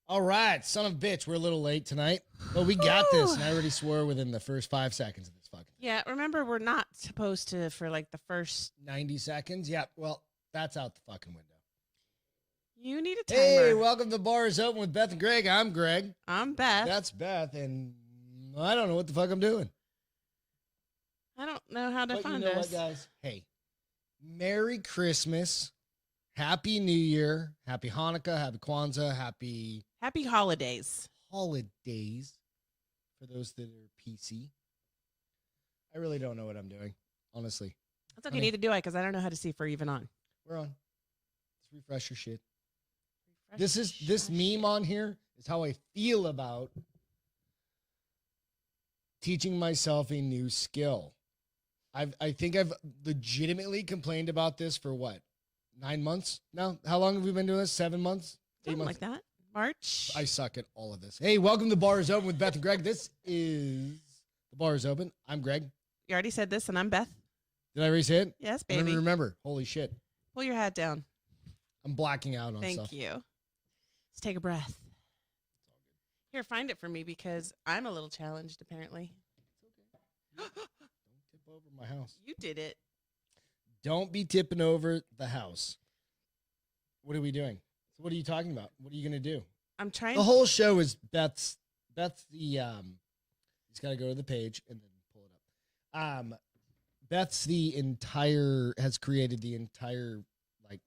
All right, son of a bitch, we're a little late tonight, but we got this. And I already swore within the first 5 seconds of this fucking Yeah, remember, we're not supposed to for like the first. 90 seconds. Yeah, well, that's out the fucking window. You need a timer. Hey, welcome to The Bar is Open with Beth and Greg. I'm Greg. I'm Beth. That's Beth, and I don't know what the fuck I'm doing. I don't know how to But find you know us. what, guys? Hey, Merry Christmas, Happy New Year, Happy Hanukkah, Happy Kwanzaa, Happy Happy holidays. holidays for those that are PC. I really don't know what I'm doing, honestly. That's okay. Neither do I, because I don't know how to see if we're even on. We're on. Let's refresh your shit. This meme on here is how I feel about teaching myself a new skill. I think I've legitimately complained about this for what? 9 months now? How long have we been doing this? 7 months? 8 Something months? like that. March. I suck at all of this. Hey, welcome to The Bar is Open with Beth and Greg. This is The Bar is Open. I'm Greg. You already said this, and I'm Beth. Did I already say it? Yes, I don't baby. even remember. Holy shit. Pull your hat down. I'm blacking out on stuff. Thank you. Let's take a breath. Here, find it for me, because I'm a little challenged, apparently. Don't tip over my house. You did it. Don't be tipping over the house. What are we doing? So what are you talking about? What are you going to do? I'm trying. The whole show is Beth's the just got to go to the page and then pull it up. Beth's has created the entire, like,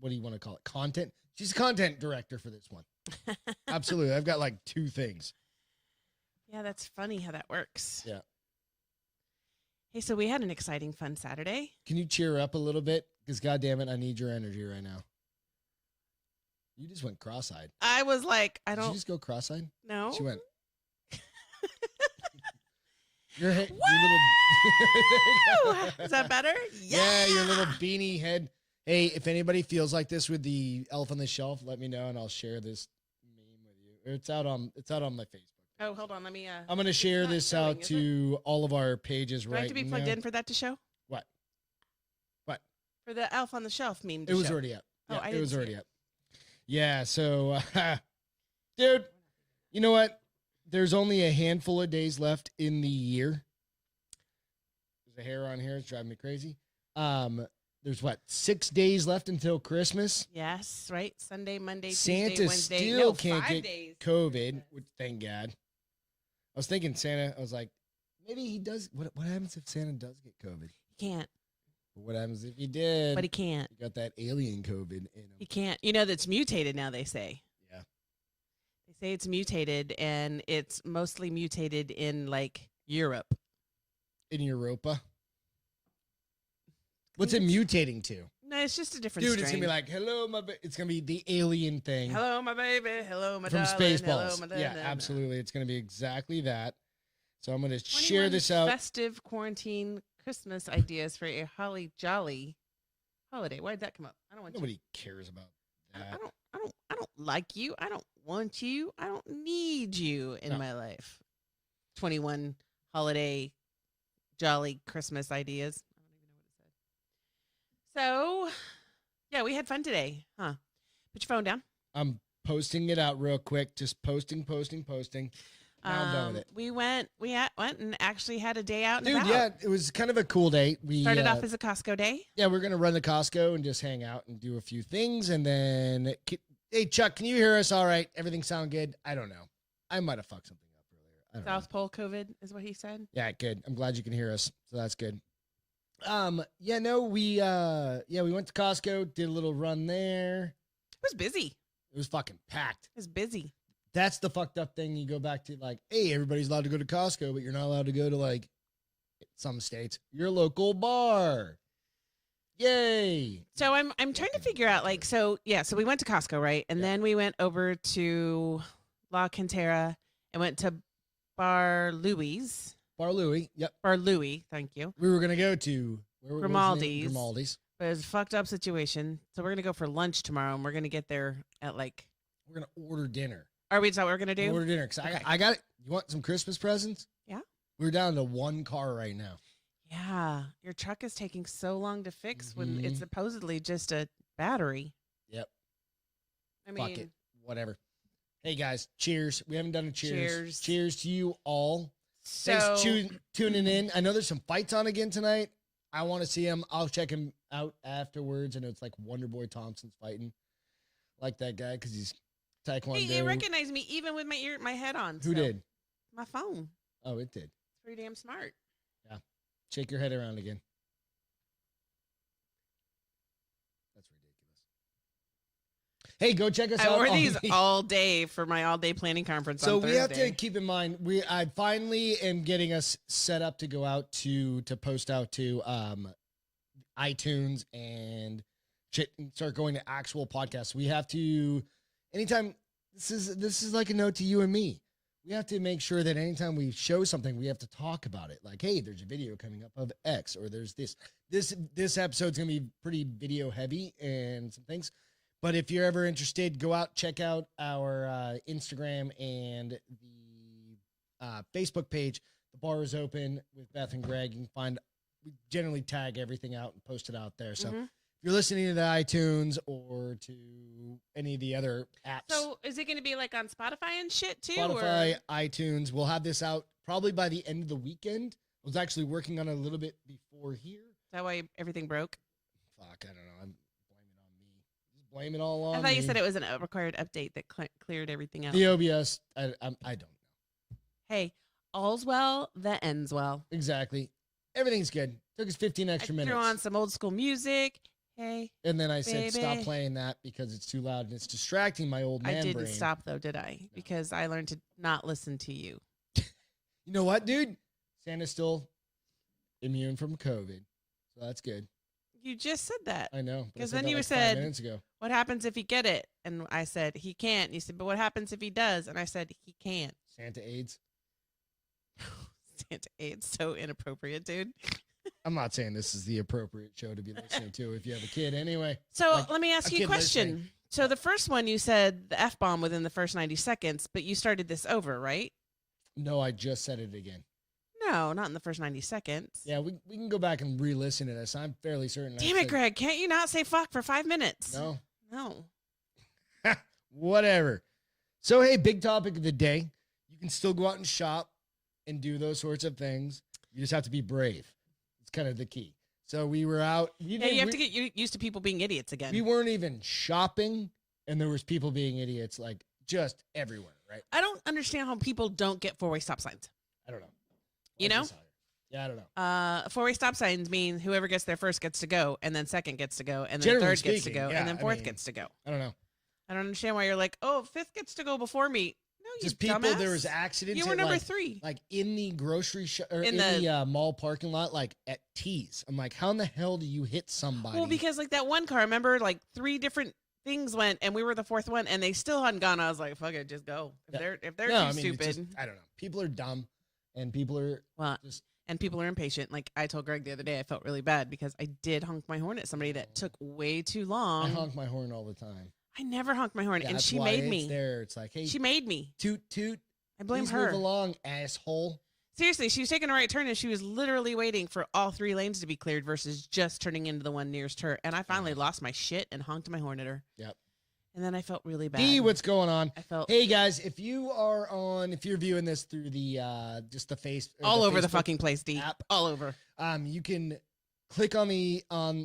what do you want to call it? Content. She's a content director for this one. Absolutely. I've got like 2 things. Yeah, that's funny how that works. Yeah. Hey, so we had an exciting, fun Saturday. Can you cheer up a little bit? Because goddamn it, I need your energy right now. You just went cross-eyed. I was like, Did you just go cross-eyed? No. She went. Your little. Woo! Is that better? Yeah, your little beanie head. Hey, if anybody feels like this with the elf on the shelf, let me know and I'll share this meme with you. It's out on my Facebook. Oh, hold on. Let me. I'm gonna share this showing, out to all of our pages Do I right have to be plugged in for that to show? What? For the elf on the shelf meme to It was show. already up. Oh, Yeah, I it didn't was see already it. up. Yeah, so dude, you know what? There's only a handful of days left in the year. There's a hair on here. It's driving me crazy. There's what, 6 days left until Christmas? Yes, right. Sunday, Monday, Santa Tuesday, Wednesday. still No, can't 5 get days. COVID, which thank God. I was thinking Santa, I was like, maybe he does. What happens if Santa does get COVID? He can't, What happens if he did? but he can't. He got that alien COVID in him. He can't. You know, that's mutated now, they say. Yeah. They say it's mutated, and it's mostly mutated in, like, Europe. In Europa. What's it mutating to? No, it's just a different Dude, strain. it's going to be like, hello, my it's going to be the alien thing. Hello, my baby. Hello, my From darling. Spaceballs. Hello, my Yeah, absolutely. It's going to be exactly that. So I'm going to share this out. Festive quarantine Christmas ideas for a holly jolly holiday. Why did that come up? I don't want Nobody cares about you. that. I don't like you. I don't want you. I don't need you in my life. 21 holiday jolly Christmas ideas. I don't even know what it said. So, yeah, we had fun today, huh? Put your phone down. I'm posting it out real quick. Just posting. Now I'm done with it. We went and actually had a day out and Dude, about. yeah, it was kind of a cool day. We Started off as a Costco day. Yeah, we're gonna run to Costco and just hang out and do a few things, and then hey Chuck, can you hear us? All right, everything sound good? I don't know. I might have fucked something up earlier. I don't South know. Pole COVID is what he said. Yeah, good. I'm glad you can hear us, so that's good. Yeah, no, we went to Costco, did a little run there. It was busy. It was fucking packed. It was busy. That's the fucked up thing. You go back to like, hey, everybody's allowed to go to Costco, but you're not allowed to go to like some states, your local bar. Yay. So I'm trying to figure out so we went to Costco, right? And then we went over to La Cantera and went to Bar Louie's. Bar Louie. Yep. Bar Louie, thank you. We were going to go to Grimaldi's. Grimaldi's. But it was a fucked up situation. So we're going to go for lunch tomorrow, and we're going to get there at We're going to order dinner. Is that what we're going to do? Order dinner. Cause Okay. I got it. You want some Christmas presents? Yeah. We're down to 1 car right now. Yeah. Your truck is taking so long to fix when Mhm. it's supposedly just a battery. Yep. I mean, Fuck it. whatever. Hey guys, cheers. We haven't done a cheers. Cheers. Cheers to you all. So Thanks for tuning in. I know there's some fights on again tonight. I want to see him. I'll check him out afterwards. I know it's like Wonder Boy Thompson's fighting. Like that guy because he's Taekwondo. he recognized me even with my head on. Who did? My phone. Oh, it did. It's pretty damn smart. Yeah. Shake your head around again. That's ridiculous. Hey, go check us out. I wore these all day for my all-day planning conference So on Thursday. we have to keep in mind, I finally am getting us set up to go out to post out to iTunes and start going to actual podcasts. We have to, anytime, this is like a note to you and me. We have to make sure that anytime we show something, we have to talk about it. Like, hey, there's a video coming up of X, or there's this episode's going to be pretty video heavy and some things. But if you're ever interested, go out, check out our Instagram and the Facebook page. The bar is open with Beth and Greg. You can find, we generally tag everything out and post it out there. So if you're listening to the iTunes or to any of the other apps. So is it going to be like on Spotify and shit too? Spotify, iTunes. We'll have this out probably by the end of the weekend. I was actually working on it a little bit before here. Is that why everything broke? Fuck, I don't know. I'm blaming it on me. Just blame it all on I thought me. you said it was an required update that cleared everything out. The OBS, I don't know. Hey, all's well that ends well. Exactly. Everything's good. Took us 15 extra minutes. Threw on some old school music. Hey. And then I said, baby. stop playing that because it's too loud and it's distracting my old man I didn't brain. stop though, did I? No. Because I learned to not listen to you. You know what, dude? Santa's still immune from COVID. So that's good. You just said that. I know. Because then you like said, 5 minutes ago. what happens if he get it? And I said, he can't. And you said, but what happens if he does? And I said, he can't. Santa AIDS. Santa AIDS, so inappropriate, dude. I'm not saying this is the appropriate show to be listening to if you have a kid anyway. So Like, let me ask a you a kid question. listening. So the first one, you said the F-bomb within the first 90 seconds, but you started this over, right? No, I just said it again. No, not in the first 90 seconds. Yeah, we can go back and re-listen to this. I'm fairly certain. Damn it, Greg. Can't you not say fuck for 5 minutes? No. No. Whatever. So, hey, big topic of the day. You can still go out and shop and do those sorts of things. You just have to be brave. It's kind of the key. So we were out. You have to get used to people being idiots again. We weren't even shopping, and there was people being idiots like just everywhere, right? I don't understand how people don't get four-way stop signs. I don't know. You know? Yeah, I don't know. Four-way stop signs mean whoever gets there first gets to go, and then second gets to go, and then Generally third gets to speaking, go, yeah, and then I fourth mean, gets to go. I don't know. I don't understand why you're like, oh, fifth gets to go before me. No, you Just people, dumbass. there was accidents. You were at, number like, 3. Like in the grocery shop or In in the- the mall parking lot, like at T's. I'm like, how in the hell do you hit somebody? Well, because like that one car, remember, like 3 different things went, and we were the 4th one, and they still hadn't gone. I was like, fuck it, just go. If Yeah. they're No, too I mean, it's stupid. just, I don't know. People are dumb, and people are Well, just. and people are impatient. Like I told Greg the other day, I felt really bad because I did honk my horn at somebody that took way too long. I honk my horn all the time. I never honked my horn, Yeah, and that's she why made it's me. There, it's like, hey, She made me. toot toot. I blame Please her. move along, asshole. Seriously, she was taking a right turn, and she was literally waiting for all 3 lanes to be cleared versus just turning into the one nearest her. And I finally lost my shit and honked my horn at her. Yep. And then I felt really bad. D, what's going on? I felt Hey guys, if you're viewing this through the just the face or all over the Facebook fucking place, D. app, All over. you can click on the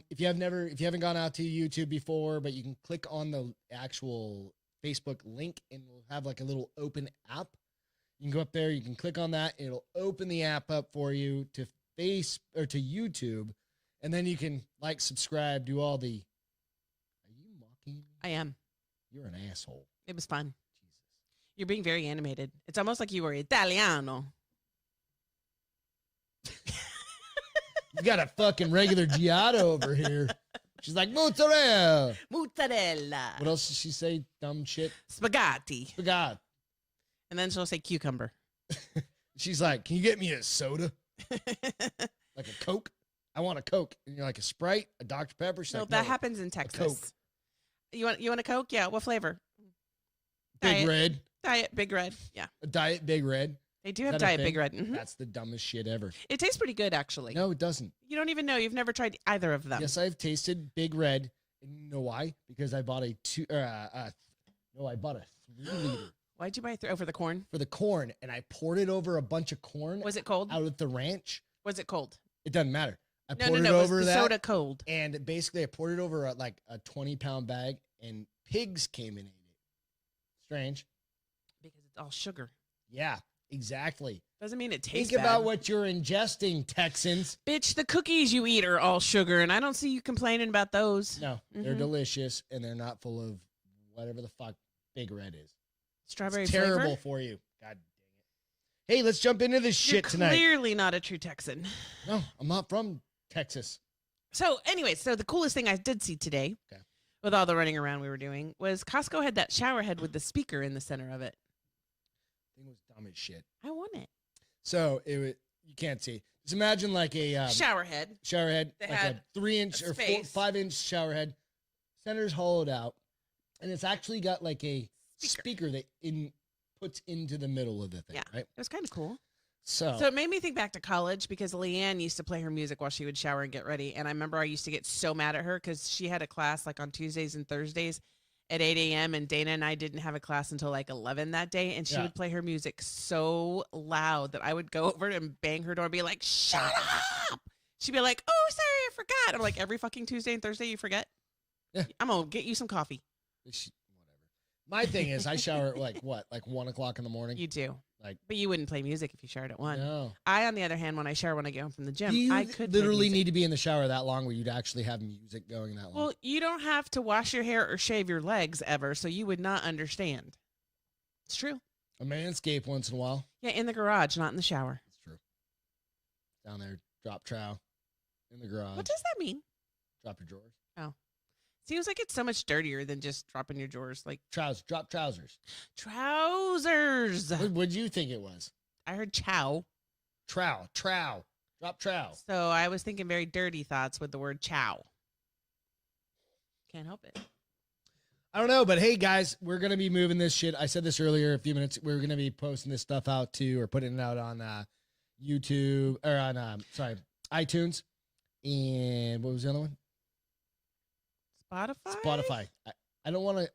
if you haven't gone out to YouTube before, but you can click on the actual Facebook link and we'll have like a little open app. You can go up there, you can click on that, it'll open the app up for you to to YouTube, and then you can like, subscribe, do all the. Are you mocking me? I am. You're an asshole. It was fun. Jesus. You're being very animated. It's almost like you were Italiano. You got a fucking regular Giotto over here. She's like, mozzarella. Mozzarella. What else does she say? Dumb shit. Spaghetti. Forgot. And then she'll say cucumber. She's like, can you get me a soda? Like a Coke? I want a Coke. And you're like, a Sprite? A Dr. Pepper? She's No, like, that no, happens in Coke. Texas. You want a Coke? Yeah. What flavor? Big Diet. Red. Diet Big Red. Yeah. A Diet Big Red. They do Is have that a Diet thing? Big Red. Mhm. That's the dumbest shit ever. It tastes pretty good, actually. No, it doesn't. You don't even know. You've never tried either of them. Yes, I've tasted Big Red. And you know why? Because I bought a No, I bought a 3-liter Why'd you buy for the corn? for the corn, and I poured it over a bunch of corn Was it cold? out at the ranch. Was it cold? It doesn't matter. I No, poured no, it no. over Was the that, soda cold? and basically I poured it over like a 20-pound bag, and pigs came and ate it. Strange. Because it's all sugar. Yeah, exactly. Doesn't mean it tastes Think about bad. what you're ingesting, Texans. Bitch, the cookies you eat are all sugar, and I don't see you complaining about those. No, they're Mhm. delicious, and they're not full of whatever the fuck Big Red is. Strawberry It's terrible flavor? for you. God dang it. Hey, let's jump into this You're shit tonight. clearly not a true Texan. No, I'm not from Texas. So, anyway, the coolest thing I did see today, Okay. with all the running around we were doing, was Costco had that shower head with the speaker in the center of it. Thing was dumb as shit. I want it. So you can't see. Just imagine like a Shower head. shower head, They like had a 3-inch a or space. 5-inch shower head. Center's hollowed out, and it's actually got like a speaker that puts into the middle of the thing. Yeah. Right. It was kind of cool. So So it made me think back to college because Leanne used to play her music while she would shower and get ready. And I remember I used to get so mad at her because she had a class like on Tuesdays and Thursdays at 8 a.m. And Dana and I didn't have a class until like 11 that day. And she Yeah. would play her music so loud that I would go over and bang her door and be like, shut up. She'd be like, oh, sorry, I forgot. I'm like, every fucking Tuesday and Thursday you forget? Yeah. I'm going to get you some coffee. whatever. My thing is, I shower at like 1 o'clock in the morning. You do. Like, But you wouldn't play music if you showered at 1. no. I, on the other hand, when I shower when I get home from the gym, Do you I could play literally music. need to be in the shower that long where you'd actually have music going that long? Well, you don't have to wash your hair or shave your legs ever, so you would not understand. It's true. A manscape once in a while. Yeah, in the garage, not in the shower. That's true. Down there, drop trow in the garage. What does that mean? Drop your drawers. Seems like it's so much dirtier than just dropping your drawers. Like Drop trousers. trousers. What'd you think it was? I heard chow, Trow. Drop trow. so I was thinking very dirty thoughts with the word chow. Can't help it. I don't know, but hey, guys, we're going to be moving this shit. I said this earlier a few minutes. We're going to be posting this stuff out too, or putting it out on YouTube, or on, iTunes. And what was the other one? Spotify. I don't want to.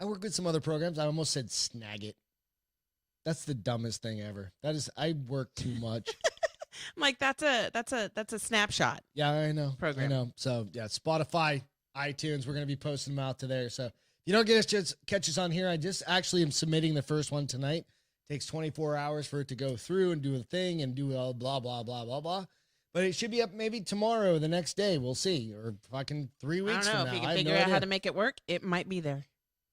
I work with some other programs. I almost said Snagit. That's the dumbest thing ever. That is, I work too much. I'm like, that's a snapshot. Yeah, I know. Program. I know. So yeah, Spotify, iTunes. We're gonna be posting them out to there. So if you don't get us, just catch us on here. I just actually am submitting the first one tonight. Takes 24 hours for it to go through and do a thing and do all blah blah blah blah blah. But it should be up maybe tomorrow or the next day. We'll see. Or fucking 3 I weeks don't know from if now. you I can have figure no out how idea. to make it work. It might be there.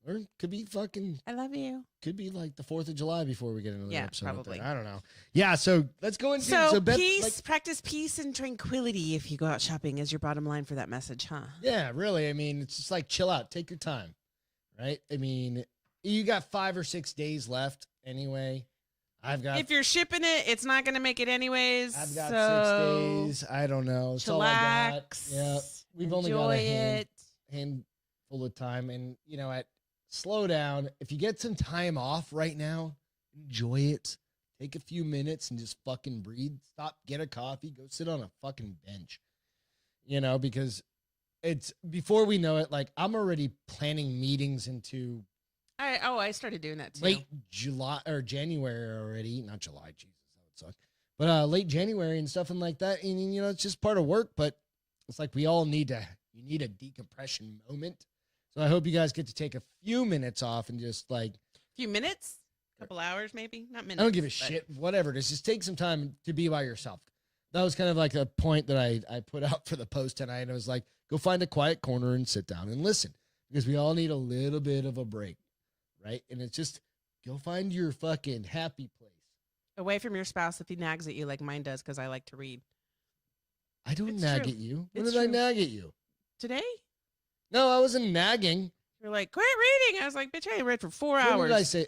Or it could be fucking. I love you. Could be like the 4th of July before we get another Yeah, episode. up probably. there. I don't know. Yeah. So let's go into So, Beth, peace, like, practice peace and tranquility if you go out shopping is your bottom line for that message, huh? yeah, really. I mean, it's just like chill out, take your time, right? I mean, you got 5 or 6 days left anyway. I've got If you're shipping it, it's not going to make it anyways. I've got so 6 days. I don't know. It's all I got. chillax. Yeah, we've only got enjoy a it. handful of time, and slow down. If you get some time off right now, enjoy it. Take a few minutes and just fucking breathe. Stop, get a coffee, go sit on a fucking bench. Because it's before we know it, like I'm already planning meetings into I started doing that too. late July or January already. Not July, Jesus, that would suck. But late January and stuff and like that. And it's just part of work, but it's like we all need you need a decompression moment. So I hope you guys get to take a few minutes off and just like, few minutes, couple hours maybe, not minutes. I don't give a but- shit, whatever it is. Just take some time to be by yourself. That was kind of like a point that I put out for the post tonight. And it was like, go find a quiet corner and sit down and listen, because we all need a little bit of a break, right? And it's just go find your fucking happy place. Away from your spouse if he nags at you like mine does because I like to read. I don't It's nag true. at you. When It's did I true. nag at you? Today, No, I wasn't nagging. you're like, quit reading. I was like, bitch, I ain't read for 4 When hours. did I say?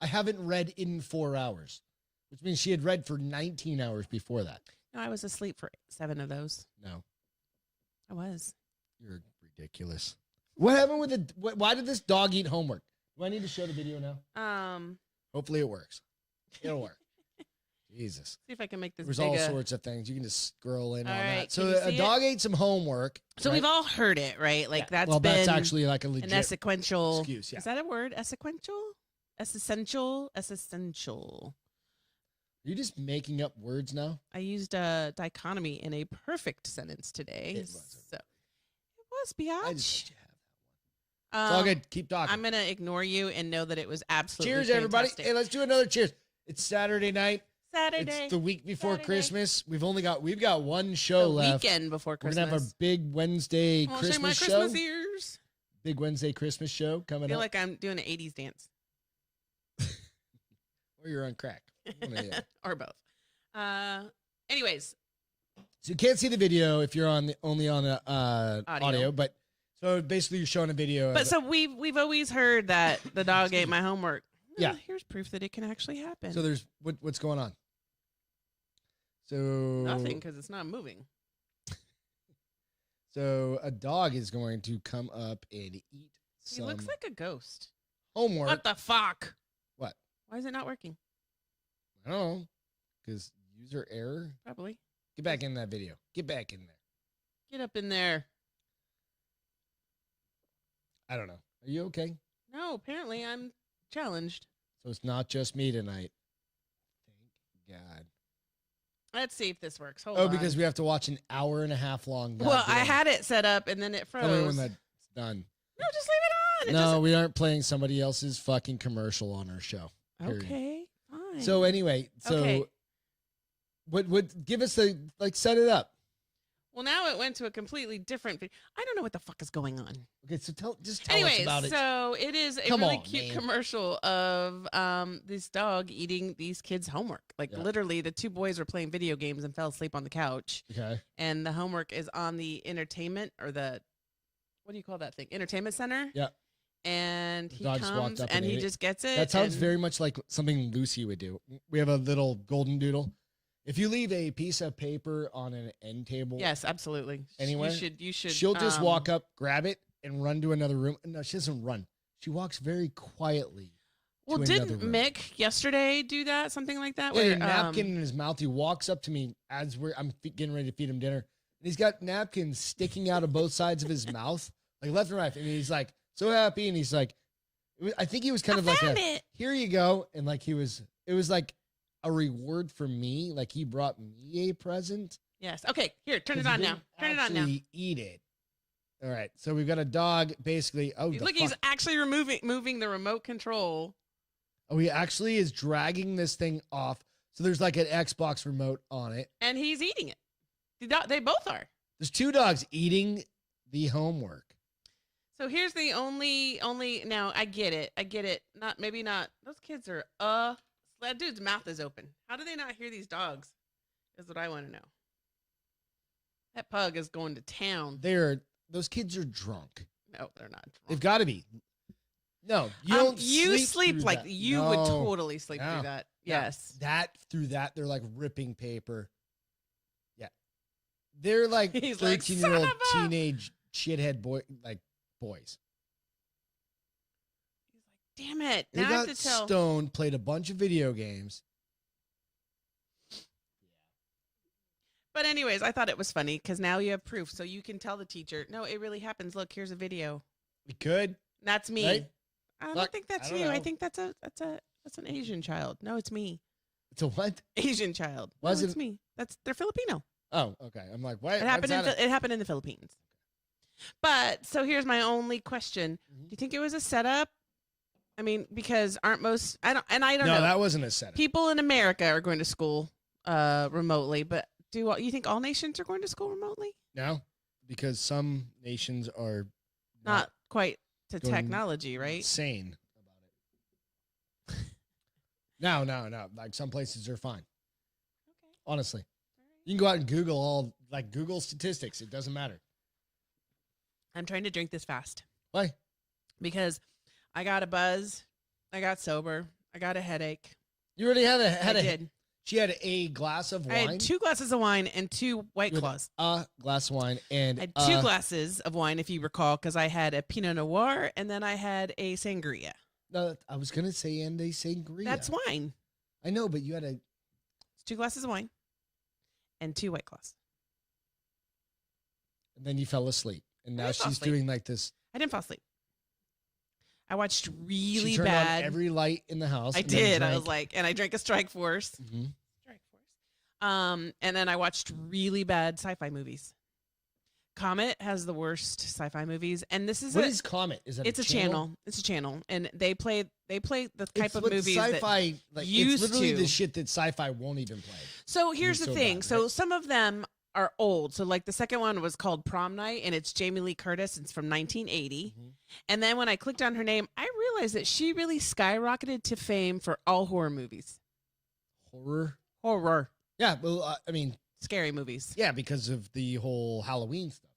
I haven't read in 4 hours, which means she had read for 19 hours before that. No, I was asleep for 7 of those. No, I was. you're ridiculous. What happened with why did this dog eat homework? Do I need to show the video now? Hopefully it works. It'll work. Jesus. See if I can make this There's big. all sorts of things. You can just scroll in All on right, that. can So you a see dog ate some homework. So right? we've all heard it, right? Like Yeah. that's that's been actually like a legit an sequential excuse. Yeah. Is that a word? Essential? Essential. You're just making up words now? I used a dichotomy in a perfect sentence today. It wasn't. So it was, I biatch. just let you have that one. It's all good. Keep talking. I'm gonna ignore you and know that it was absolutely Cheers, everybody. fantastic. Hey, let's do another cheers. It's Saturday night. Saturday. It's the week before Saturday. Christmas. We've got one show the left. weekend before We're Christmas. gonna have our big Wednesday I'll Christmas show my show. Christmas ears. Big Wednesday Christmas show I coming feel up. like I'm doing an 80s dance. Or you're on crack. One or the other. Or both. Anyways, So you can't see the video if you're only on the audio, but so basically you're showing a video. but so we've always heard that the dog ate my homework. Yeah. Well, here's proof that it can actually happen. So there's what's going on. So nothing, because it's not moving. So a dog is going to come up and eat He some looks like a ghost. homework. What the fuck? What? Why is it not working? I don't know. Because user error. Probably. Get back in that video. Get back in there. Get up in there. I don't know. Are you okay? No, apparently I'm challenged. So it's not just me tonight. Thank God. Let's see if this works. Hold Oh, on. because we have to watch an hour and a half long. Well, I goddamn- had it set up and then it froze. Tell me when that's done. No, just leave it on. It No, we aren't playing somebody else's fucking commercial on our show. doesn't- period. Okay, fine. So anyway, Okay. what give us the set it up. Well, now it went to a completely different video. I don't know what the fuck is going on. Okay, so tell us Anyways, about it. so it is a Come really on, cute man. commercial of this dog eating these kids' homework. Like Yeah. literally, the two boys were playing video games and fell asleep on the couch, Okay. and the homework is on the entertainment or the what do you call that thing? Entertainment center. Yeah. And The he dog just walked comes up and and he ate it. just gets it. That sounds and- very much like something Lucy would do. We have a little golden doodle. If you leave a piece of paper on an end table, Yes, absolutely. Anywhere? You should. she'll just walk up, grab it, and run to another room. No, she doesn't run. She walks very quietly. Well, to didn't another room. Mick yesterday do that? Something like that. Yeah, where, a napkin in his mouth. He walks up to me as I'm getting ready to feed him dinner, and he's got napkins sticking out of both sides of his mouth, like left and right. And he's like so happy, and he's like, I think he was kind of like found it. here you go, and like it was like a reward for me, like he brought me a present. Yes. Okay. Here, turn it 'Cause he on now. didn't Turn it on now. actually eat it. All right, so we've got a dog, basically. Oh, the Look, fuck. he's actually moving the remote control. Oh, he actually is dragging this thing off. So there's like an Xbox remote on it. And he's eating it. They both are. There's two dogs eating the homework. So here's the only now I get it. Maybe not. Those kids are that dude's mouth is open. How do they not hear these dogs? Is what I want to know. That pug is going to town. Those kids are drunk. No, they're not. They've got to be. No, you don't. You sleep sleep through like that. you would No. totally sleep No. through that. No. Yes. Through that they're like ripping paper. Yeah, they're like He's like, 13-year-old "Son of a-" teenage shithead boys. He's like, damn it. They Now I have got to tell. stoned, played a bunch of video games. But anyways, I thought it was funny because now you have proof, so you can tell the teacher, no, it really happens. Look, here's a video. We could. That's me. Right? I don't Look, think that's I don't you. I know. think that's an Asian child. No, it's me. It's a what? Asian child. No, Wasn't- it's me. They're Filipino. Oh, okay. I'm like, what? It happened in the Philippines. But so here's my only question. Mhm. Do you think it was a setup? I mean, because aren't most I don't No, know. that wasn't a setup. People in America are going to school remotely, but you think all nations are going to school remotely? No, because some nations are Not quite to going technology, right? insane about it. No. Like some places are fine. Okay. Honestly, you can go out and Google Google statistics. It doesn't matter. I'm trying to drink this fast Why? because I got a buzz, I got sober, I got a headache. You already had I did. She had a glass of I wine. had 2 glasses of wine and 2 White You had Claws. a glass of wine and I had 2 glasses of wine, if you recall, because I had a Pinot Noir and then I had a Sangria. No, I was gonna say and a sangria. That's wine. I know, but you had a 2 glasses of wine, and 2 White Claws. And then you fell asleep. And now didn't fall she's asleep. doing like this. I didn't fall asleep. I watched really She turned bad. on every light in the house. I and then did. I drank. was like, and I drank a Strike Force. Mhm. Strike Force. And then I watched really bad sci-fi movies. Comet has the worst sci-fi movies, and this is What is Comet? Is that it's a channel. It's a channel, and they play the type It's of what movies that. sci-fi like. used It's literally to. the shit that sci-fi won't even play. So here's It's the so thing. bad, So right? some of them are old. So like the second one was called Prom Night, and it's Jamie Lee Curtis. It's from 1980. Mhm. And then when I clicked on her name, I realized that she really skyrocketed to fame for all horror movies. Horror. Yeah, well, I mean, Scary movies. yeah, because of the whole Halloween stuff.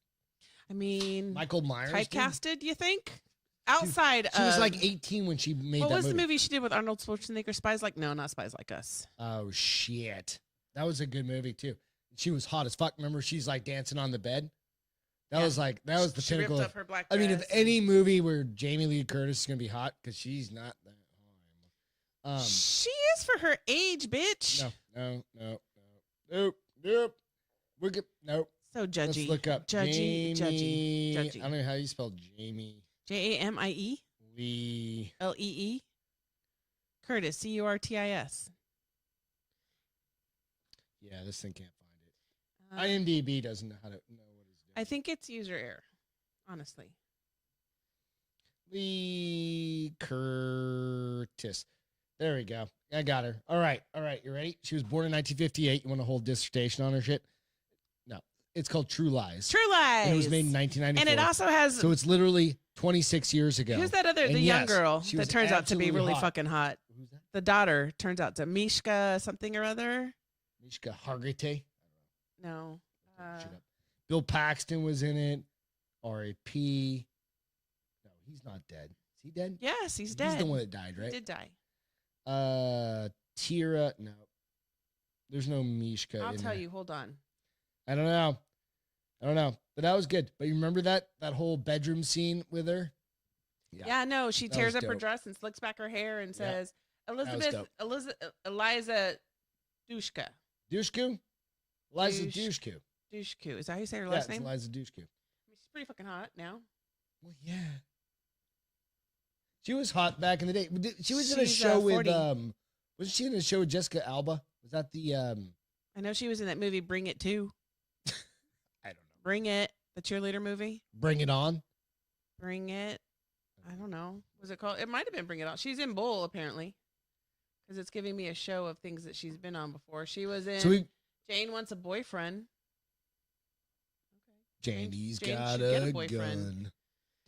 I mean, Michael Myers. dude. typecasted, you think? Outside She was of. like 18 when she made What that was movie. the movie she did with Arnold Schwarzenegger? Spies Like. No, not Spies Like Us. Oh shit, that was a good movie too. She was hot as fuck. Remember, she's like dancing on the bed. That Yeah. was the She ripped pinnacle. up her black I mean, if dress any movie where Jamie Lee Curtis is gonna be hot, because she's not that hot. she is for her age, bitch. Nope. We're good. Nope. So judgy. Let's look up Judgy. Jamie. Judgy. I don't know how you spell Jamie Jamie Lee. Lee Curtis Curtis. Yeah, this thing can't find it. IMDb doesn't know how to know what it's doing. I think it's user error. Honestly. Lee Curtis. There we go. I got her. All right. You ready? She was born in 1958. You want to hold dissertation on her shit? No. It's called True Lies. True Lies. And it was made in 1994. And it also has. So it's literally 26 years ago. Who's that other? And The young yes, girl she that was turns out to be absolutely really hot. fucking hot. Who's that? The daughter turns out to Mishka something or other. Mishka Hargitay. No. Shut up. Bill Paxton was in it. R.A.P. No, he's not dead. Is he dead? Yes, he's dead. He's the one that died, He right? did die. Tira. No. There's no Mishka I'll in tell there. you. Hold on. I don't know. But that was good. But you remember that whole bedroom scene with her? Yeah, no, she That tears was up her dope. dress and slicks back her hair and Yeah. says, Eliza Dushka. Dushku? Liza Dush- Dushku. Dushku. Is that how you say her Yeah, last it's name? Liza Dushku. She's pretty fucking hot now. Well, yeah. She was hot back in the day. She was in a She's, show with 40. wasn't she in a show with Jessica Alba? Was that the I know she was in that movie Bring It too. I don't know. Bring It, the cheerleader movie. Bring It On? Bring It. I don't know. Was it called? It might have been Bring It On. She's in Bull apparently, because it's giving me a show of things that she's been on before. She was in So Jane Wants a Boyfriend. Janie's Jane got should get a a boyfriend. gun.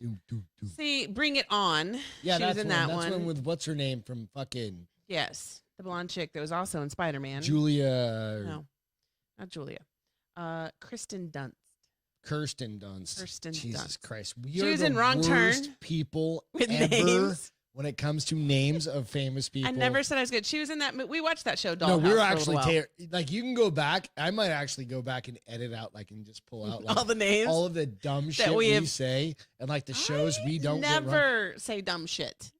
Doo, doo, doo. See, Bring It On. Yeah, she that's was in one. that That's one. one with what's her name from fucking Yes, the blonde chick that was also in Spider-Man. Julia No, not Julia. Kristen Dunst. Kirsten Dunst. Kirsten Jesus Dunst. Christ. We She are was the in Wrong worst Turn people With ever names. when it comes to names of famous people. I never said I was good. She was in that. We watched that show. Dollhouse No, we're for a actually little while. like you can go back. I might actually go back and edit out like and just pull out like all the names. all of the dumb shit we we have- say and like the shows we don't get wrong. never say dumb shit.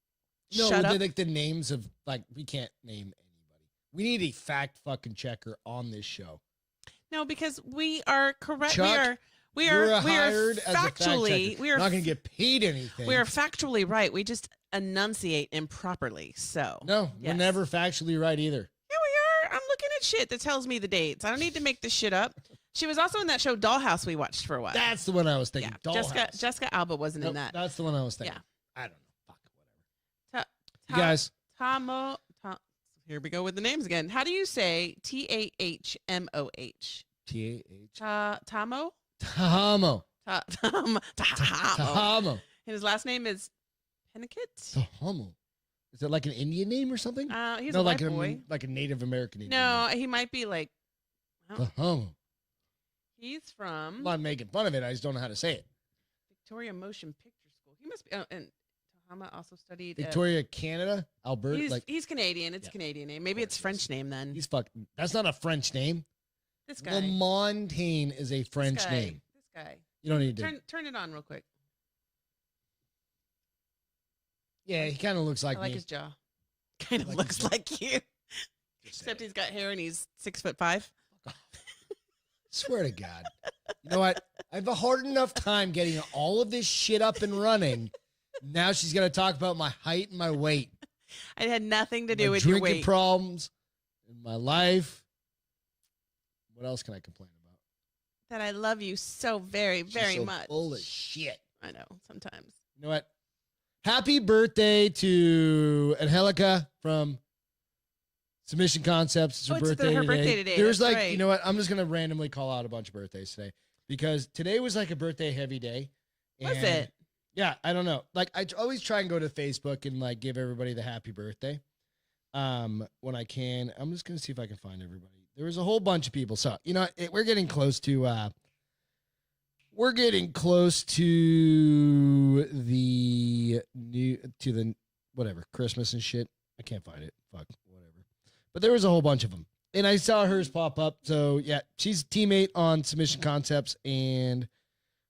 No, Shut up. like the names of like we can't name anybody. We need a fact fucking checker on this show. No, because we are correct. Chuck, we You're are hired as a fact factually. checker. We are not going to get paid anything. we are factually right. We just enunciate improperly. So no, we're Yes. never factually right either. Yeah, we are. I'm looking at shit that tells me the dates. I don't need to make this shit up. She was also in that show Dollhouse we watched for a while. That's the one I was yeah, thinking. Dollhouse. Jessica Alba wasn't in Nope, that. That's the one I was thinking. Yeah. I don't know. Fuck whatever. You Ta- guys, Here we go with the names again. How do you say Tahmoh? Tahamo. Tamo? Tahamo. Tamo. Tahamo. And his last name is Pennicott. Tahamo. Is it like an Indian name or something? He's no, a like white boy. like a Native American Indian No, he might be like. name. Tahamo. He's from I'm not making fun of it. I just don't know how to say it. Victoria Motion Picture School. He must be. And Tahama also studied. Victoria, Canada, Alberta. He's Canadian. It's a Canadian name. Maybe it's French name then. He's fucking. That's not a French name. This guy. Lamontagne is a French this guy, name. This guy. You don't need to. Turn it on real quick. Yeah, he kind of looks like I like me. his jaw. Kind of Like looks his jaw. like you. Except he's got hair and he's 6'5". Swear to God. You know what? I have a hard enough time getting all of this shit up and running. Now she's going to talk about my height and my weight. It had nothing to do My with your drinking weight. problems in my life. What else can I complain about? That I love you so very, She's very so much. full of shit. I know, sometimes. You know what? Happy birthday to Angelica from Submission Concepts. It's her birthday her today. birthday today. There's That's like, right. you know what? I'm just going to randomly call out a bunch of birthdays today because today was like a birthday heavy day. Was And it? yeah, I don't know. Like I always try and go to Facebook and like give everybody the happy birthday. When I can. I'm just going to see if I can find everybody. There was a whole bunch of people. So, you know, we're getting close to the whatever, Christmas and shit. I can't find it. Fuck, whatever. But there was a whole bunch of them. And I saw hers pop up. So, yeah, she's a teammate on Submission Concepts and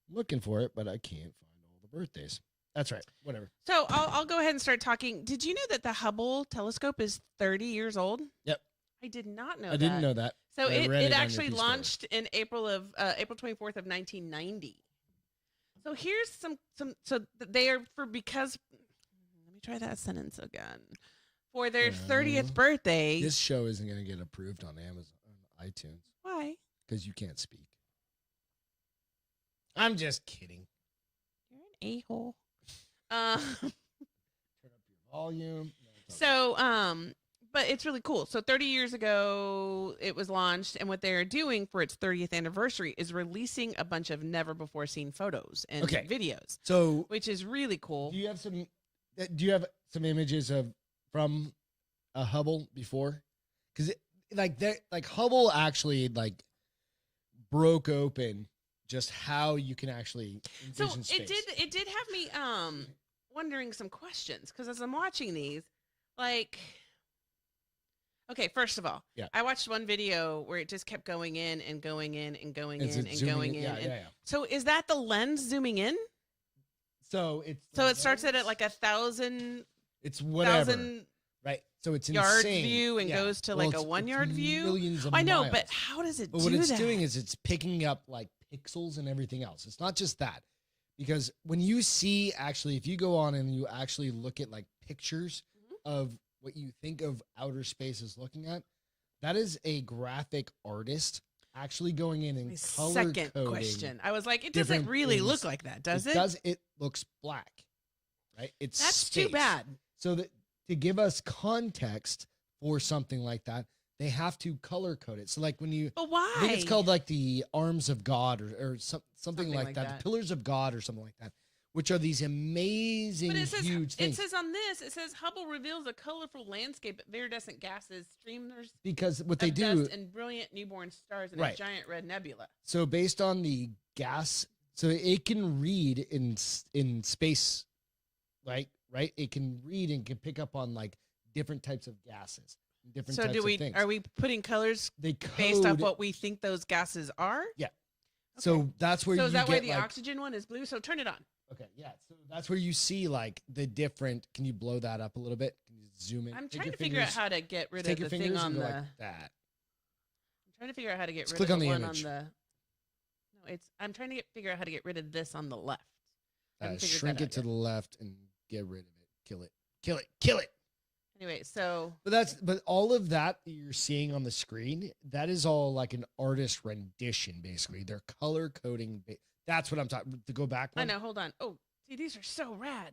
I'm looking for it, but I can't find all the birthdays. That's right. Whatever. So I'll go ahead and start talking. Did you know that the Hubble telescope is 30 years old? Yep. I did not know I didn't know that. So I it read it on your actually feed launched in April 24th of 1990. So here's they are because let me try that sentence again. For their 30th birthday. This show isn't going to get approved on Amazon, on iTunes. Why? Because you can't speak. I'm just kidding. You're an a-hole. Turn up your volume. But it's really cool. So 30 years ago, it was launched, and what they're doing for its 30th anniversary is releasing a bunch of never-before-seen photos and videos. So, which is really cool. Do you have some images from a Hubble before? Because Hubble actually broke open just how you can actually envision space. It did have me wondering some questions because as I'm watching these, okay, first of all, I watched one video where it just kept going in and going in and going in and going in. Yeah. So is that the lens zooming in? So it starts at like 1,000. It's whatever. Right. So it's yard insane. view and goes to a 1 yard view. Millions of I know, miles. but how does it do that? What it's doing is it's picking up like pixels and everything else. It's not just that. Because when you see if you go on and you actually look at like pictures of what you think of outer space as looking at, that is a graphic artist actually going in and color second coding. Question. I was like, it doesn't really look like that, does it? It looks black, right? That's space. too bad. So that to give us context for something like that, they have to color code it. So like when you, but why? I think it's called like the arms of God or something like that, the pillars of God or something like that, which are these amazing, huge things. It says on this, it says Hubble reveals a colorful landscape of iridescent gases, streamers because what they dust do and brilliant newborn stars in a giant red nebula. So based on the gas, so it can read in space, right? It can read and can pick up on like different types of gases, different types of things. Are we putting colors based off what we think those gases are? Yeah. Okay. So that's where is that why the oxygen one is blue? So turn it on. Okay, yeah. So that's where you see like the different. Can you blow that up a little bit? Can you zoom in? I'm trying to figure out how to get rid of the thing on the. Like that. I'm trying to figure out how to get rid click of on the the one image. on the. No, I'm trying to figure out how to get rid of this on the left. Shrink it to the left and get rid of it. Kill it. Kill it. Kill it. Anyway, so. But all of that you're seeing on the screen, that is all like an artist rendition. Basically, they're color coding. That's what I'm talking. To go back. I know. Hold on. Oh, see, these are so rad.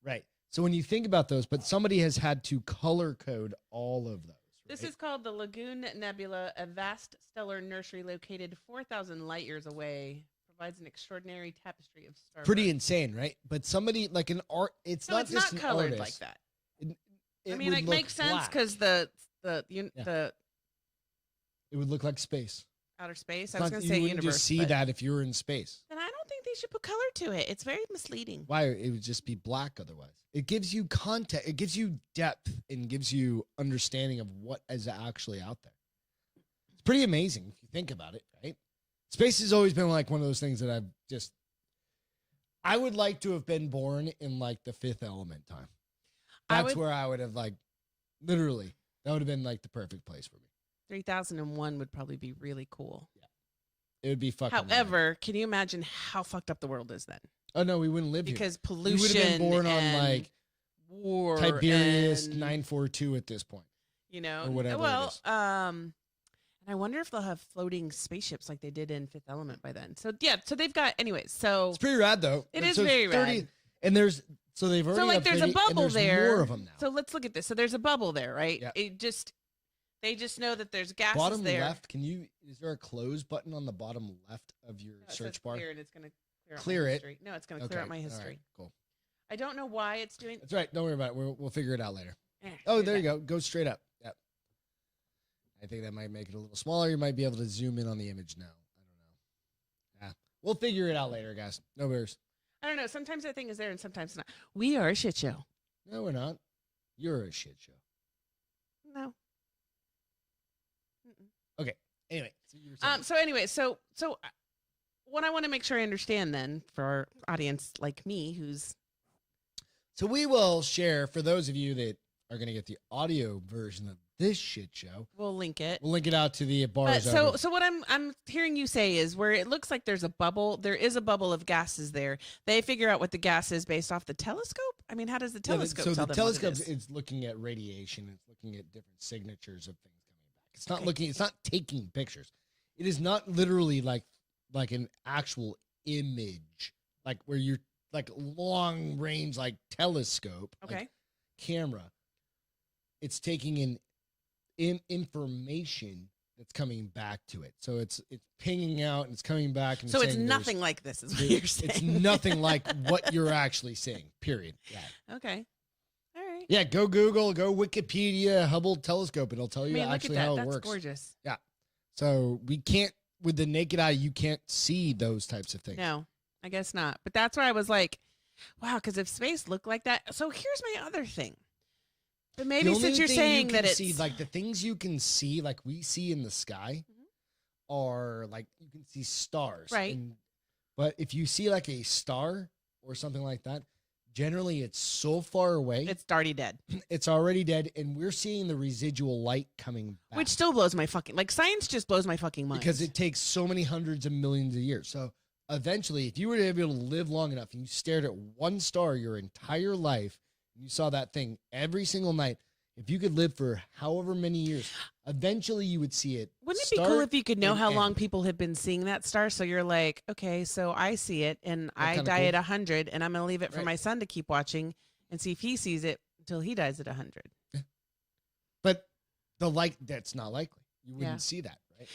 Right. So when you think about those, but somebody has had to color code all of those. Right? This is called the Lagoon Nebula, a vast stellar nursery located 4,000 light years away. Provides an extraordinary tapestry of stars. Pretty insane, right? But somebody like an art. It's not just not colored an like that. It I mean, it makes sense because the it would look like space. Outer space. I was going to say universe. You wouldn't just see that if you were in space. Then I don't think they should put color to it. It's very misleading. Why? It would just be black otherwise. It gives you context. It gives you depth and gives you understanding of what is actually out there. It's pretty amazing if you think about it, right? Space has always been like one of those things that I would like to have been born in like the Fifth Element time. That's where I would have like literally That would have been like the perfect place for me. 3001 would probably be really cool. It would be fucking. However, can you imagine how fucked up the world is then? Oh no, we wouldn't live Because here. pollution. We would have been born on and like war. Tiberius and, 942 at this point. You know, or whatever. Well, it is. and I wonder if they'll have floating spaceships like they did in Fifth Element by then. So yeah, so they've got anyways. So It's pretty rad though. It is So very 30 rad. And there's so they've already so like there's a upgraded, and bubble there's there. More of them now. So let's look at this. So there's a bubble there, right? Yeah. They just know that there's gases Bottom there. left, is there a close button on the bottom left of your No, it search says bar? Clear, and it's going to Clear clear it. out my history. No, it's going to clear out my All history. right, cool. I don't know why it's doing. That's right. Don't worry about it. We'll figure it out later. Eh, Oh, do there you that. go. Go straight up. Yep. I think that might make it a little smaller. You might be able to zoom in on the image now. I don't know. Yeah. We'll figure it out later, guys. No worries. I don't know. Sometimes that thing is there, and sometimes not. We are a shit show. No, we're not. You're a shit show. No. Anyway. So you were saying. So anyway, so what I want to make sure I understand then for our audience like me, who's So we will share, for those of you that are going to get the audio version of this shit show, we'll link it. we'll link it out to the But bars. so what I'm hearing you say is where it looks like there's a bubble, there is a bubble of gases there. They figure out what the gas is based off the telescope. I mean, how does the telescope so tell the them what it telescope is? is looking at radiation. It's looking at different signatures of things coming back. It's not Okay. looking. It's not taking pictures. It is not literally like an actual image, like where you're like long range, like telescope, like Okay. camera. It's taking in information that's coming back to it. So it's pinging out and it's coming back. And So it's saying nothing like this, is what you're saying. It's nothing like what you're actually seeing. Period. Yeah. Okay. All right. Yeah, go Google, go Wikipedia, Hubble telescope, and it'll tell I you mean, look actually at that. how it That's works. gorgeous. So we can't, with the naked eye, you can't see those types of things. No, I guess not. But that's where I was like, wow, because if space looked like that. So here's my other thing. But The maybe only since you're thing saying you that can it's see, like the things you can see, like we see in the sky, are like you can see stars, Right. But if you see like a star or something like that, generally it's so far away, it's already dead. it's already dead, and we're seeing the residual light coming back. Which still blows my fucking, like, science just blows my fucking mind. Because it takes so many hundreds of millions of years. So eventually, if you were to be able to live long enough and you stared at one star your entire life, and you saw that thing every single night, if you could live for however many years, eventually you would see it. Wouldn't it be cool start if you could know and how long end. people have been seeing that star? So you're like, okay, so I see it and I kinda die cool. at 100 and I'm going to leave it for Right. my son to keep watching and see if he sees it until he dies at 100. But that's not likely. You wouldn't Yeah. see that, right?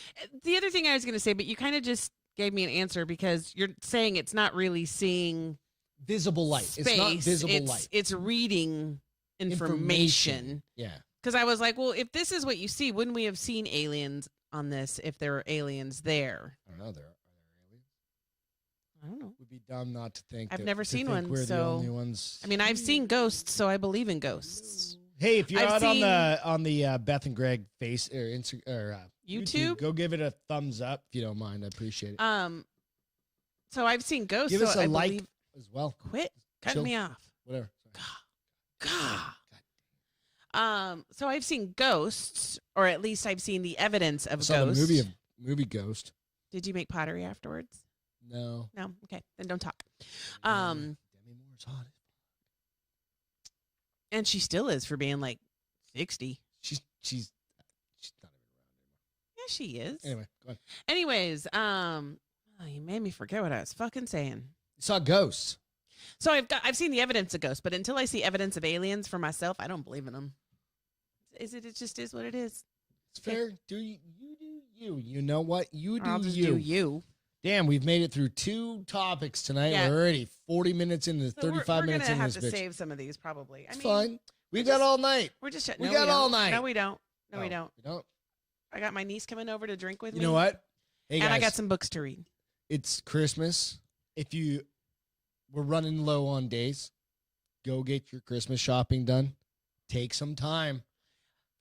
The other thing I was going to say, but you kind of just gave me an answer because you're saying it's not really seeing Visible light. space. It's not visible light. It's reading information. Yeah. Because I was like, well, if this is what you see, wouldn't we have seen aliens on this if there were aliens there? I don't know. Are there aliens? I don't know. Would be dumb not to think. I've that- never to seen think one, We're the so- only ones. I mean, I've seen ghosts, so I believe in ghosts. Hey, if you're I've out seen- on the Beth and Greg face or Instagram or YouTube? go give it a thumbs up if you don't mind. I appreciate it. So I've seen ghosts. Give so us a I like believe- as well. Quit cutting Chill. me off. Whatever. God. So I've seen ghosts, or at least I've seen the evidence I of saw ghosts. the movie Ghost. Did you make pottery afterwards? No. No. Okay, then don't talk. Demi Moore's hot. And she still is for being like 60. She's not even around Yeah, she is. anymore. Anyway, go on. Anyways, you made me forget what I was fucking saying. You saw ghosts. So I've seen the evidence of ghosts, but until I see evidence of aliens for myself, I don't believe in them. It just is what it is. It's fair. Do you do you? You know what? You do I'll just you. do you. Damn, we've made it through 2 topics tonight. Yeah. We're already 40 minutes into So 35 minutes we're into gonna have this to bitch. save some of these probably. It's fine. We got all night. We're just We no, got all don't. night. No, we don't. No, we Oh, don't. You don't? I got my niece coming over to drink with You me. know what? Hey, and guys. I got some books to read. It's Christmas. If we're running low on days, go get your Christmas shopping done. Take some time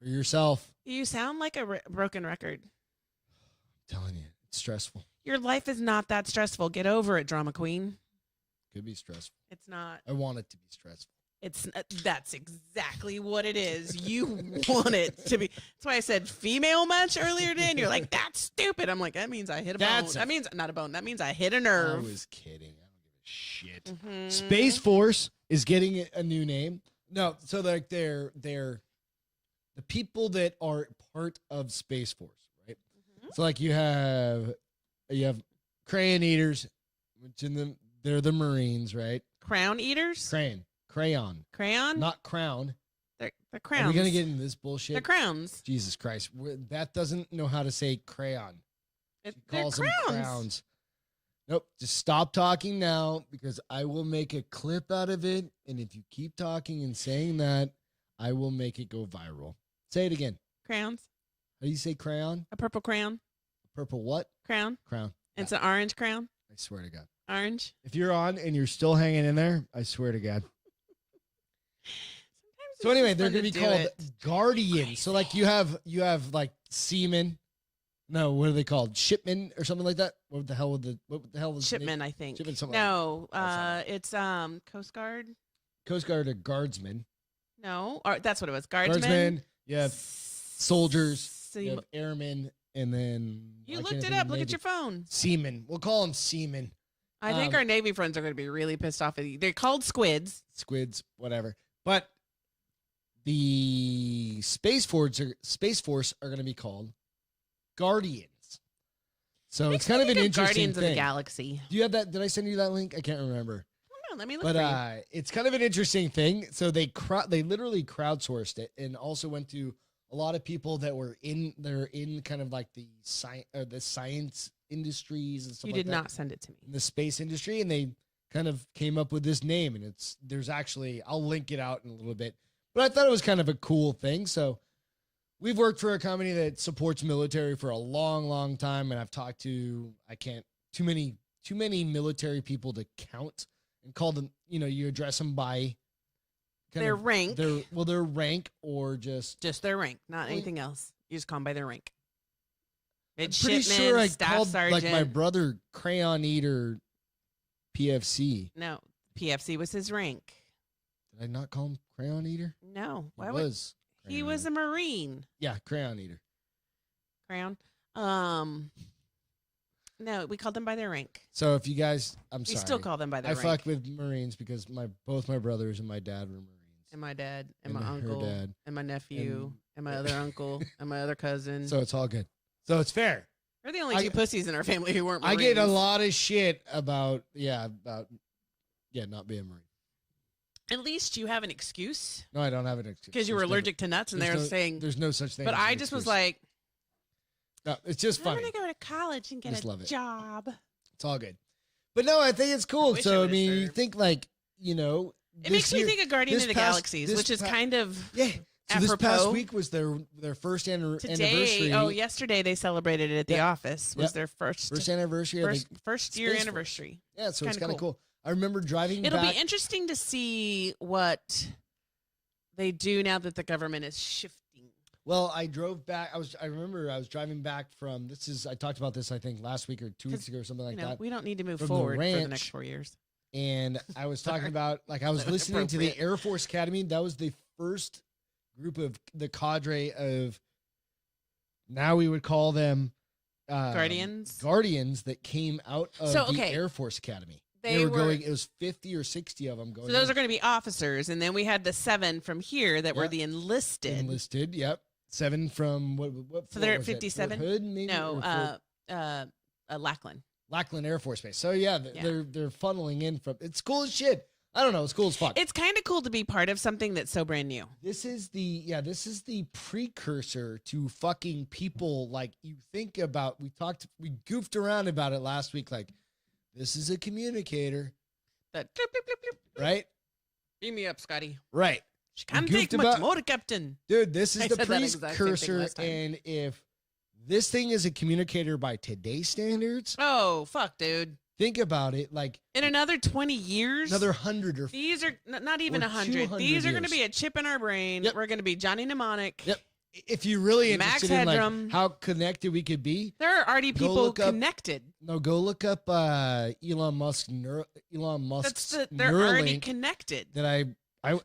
for yourself. You sound like a broken record. I'm telling you, it's stressful. Your life is not that stressful. Get over it, drama queen. Could be stressful. It's not. I want it to be stressful. That's exactly what it is. You want it to be. That's why I said female much earlier today, and you're like, that's stupid. I'm like, that means I hit a bone. That means not a bone. That means I hit a nerve. I was kidding. I don't give a shit. Mm-hmm. Space Force is getting a new name. No, so like they're the people that are part of Space Force, right? Mm-hmm. So like you have crayon eaters, which they're the Marines, right? Crown eaters? Crayon. Not crown. They're crowns. Are we gonna get into this bullshit? They're crowns. Jesus Christ. Beth doesn't know how to say crayon. She calls them crowns. Nope. Just stop talking now because I will make a clip out of it. And if you keep talking and saying that, I will make it go viral. Say it again. Crowns. How do you say crayon? A purple crown. Purple what? Crown. Crown. It's an orange crown. I swear to God. Orange. If you're on and you're still hanging in there, I swear to God. So anyway, they're going to be called guardians. So like you have like seamen. No, what are they called? Shipmen or something like that? What the hell was shipmen? I think. Shipmen, something no, it's Coast Guard. Coast Guard are guardsmen. No, that's what it was. Guardsmen. Guardsmen. You have soldiers. You have airmen, and then you looked it up. Look at your phone. Seamen. We'll call them seamen. I think our Navy friends are going to be really pissed off at you. They're called squids. Squids, whatever. But the Space Force are going to be called Guardians. So it's kind of an interesting Guardians thing. of the Galaxy. Do you have that? Did I send you that link? I can't remember. I don't know. Let me look for you. It's kind of an interesting thing. So they literally crowdsourced it and also went to a lot of people that were in kind of like the science industries and stuff like that. You did not send it to me. In the space industry, and they kind of came up with this name, and there's actually, I'll link it out in a little bit, but I thought it was kind of a cool thing. So we've worked for a company that supports military for a long, long time, and I've talked to, too many military people to count and call them, you address them by their rank. Their rank or just their rank, not anything else. You just call them by their rank. I'm pretty sure I staff called sergeant. like my brother Crayon Eater PFC. No, PFC was his rank. Did I not call him Crayon Eater? No, He was a Marine. Yeah, Crayon Eater. Crayon. No, we called them by their rank. So if you guys, we still call them by their rank. I fucked with Marines because both my brothers and my dad were Marines. And my dad and my uncle and my nephew and my other uncle and my other cousin. So it's all good. So it's fair. We're the only two pussies in our family who weren't Marines. I get a lot of shit about not being a Marine. At least you have an excuse. No, I don't have an excuse. Because you were allergic to nuts and they were saying. There's no such thing. But I just was like. No, it's just funny. I'm going to go to college and get a job. It's all good. But no, I think it's cool. So, I mean, you think like, it makes me think of Guardian of the Galaxies, which is kind of. Yeah. So this past week was their first anniversary. Oh, yesterday they celebrated it at the office. Was their first anniversary. First year anniversary. Yeah, so it's kind of cool. I remember driving It'll be interesting to see what they do now that the government is shifting. Well, I drove back. I remember I was driving back from, I talked about this, I think, last week or 2 weeks ago or something like that. We don't need to move forward for the next 4 years. And I was talking about, like, I was listening to the Air Force Academy. That was the first group of the cadre of, now we would call them Guardians that came out of the Air Force Academy. They were going, it was 50 or 60 of them going. So those are going to be officers. And then we had the 7 from here that were the enlisted. Enlisted, yep. 7 from what so they're at 57? Hood, maybe? No, Lackland. Lackland Air Force Base. So they're funneling in from, it's cool as shit. I don't know, it's cool as fuck. It's kind of cool to be part of something that's so brand new. This is the precursor to fucking people like you think about. We goofed around about it last week, like, this is a communicator. That bloop, bloop, bloop, bloop. Right? Beam me up, Scotty. Right. She can't take much more, Captain. Dude, this is the precursor, and if this thing is a communicator by today's standards... Oh, fuck, dude. Think about it, like... In another 20 years? Another 100 or... These are not even 100. These are going to be a chip in our brain. Yep. We're going to be Johnny Mnemonic. Yep. If you're really interested in like how connected we could be, there are already people connected. Go look up Elon Musk. They're already connected. That I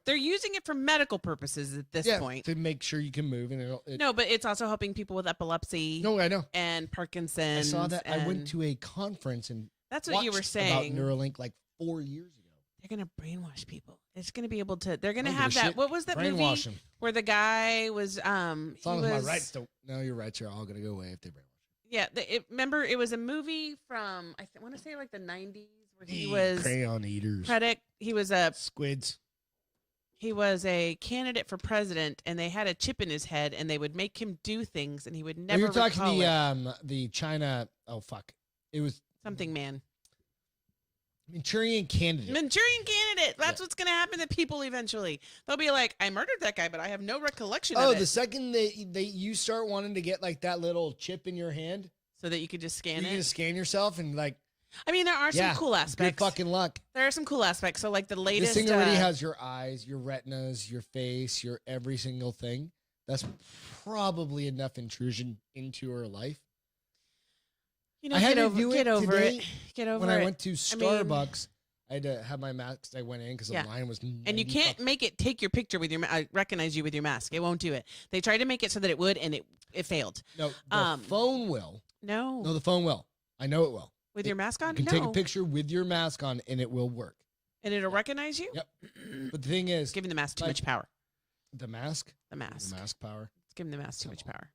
They're using it for medical purposes at this point. to make sure you can move. And No, but it's also helping people with epilepsy. No, I know. And Parkinson's. I saw that. I went to a conference and that's what you were saying about Neuralink like 4 years ago. They're gonna brainwash people. It's gonna be able to. They're gonna have that. Shit. What was that movie them. where the guy was? As long as my rights don't. No, your rights are all gonna go away if they brainwash. Yeah, remember it was a movie from I want to say like the 90s where he was crayon eaters. He was a squids. He was a candidate for president, and they had a chip in his head, and they would make him do things, and he would never. You're talking the China. Oh fuck! It was something man. Manchurian Candidate. That's what's going to happen to people eventually. They'll be like, I murdered that guy, but I have no recollection of it. Oh, the second you start wanting to get like that little chip in your hand. So that you could just scan it? You can just scan yourself and like. I mean, there are some cool aspects. Good fucking luck. There are some cool aspects. So like the latest. This thing already has your eyes, your retinas, your face, your every single thing. That's probably enough intrusion into her life. You know, get over it. When I went to Starbucks, I had to have my mask. I went in because the line was. And you can't make it take your picture with your. I recognize you with your mask. It won't do it. They tried to make it so that it would, and it failed. No, the phone will. No, the phone will. I know it will. With your mask on, you can take a picture with your mask on, and it will work. And it'll recognize you. Yep. But the thing is, it's giving the mask too much power. The mask. The mask power. It's giving the mask too much power.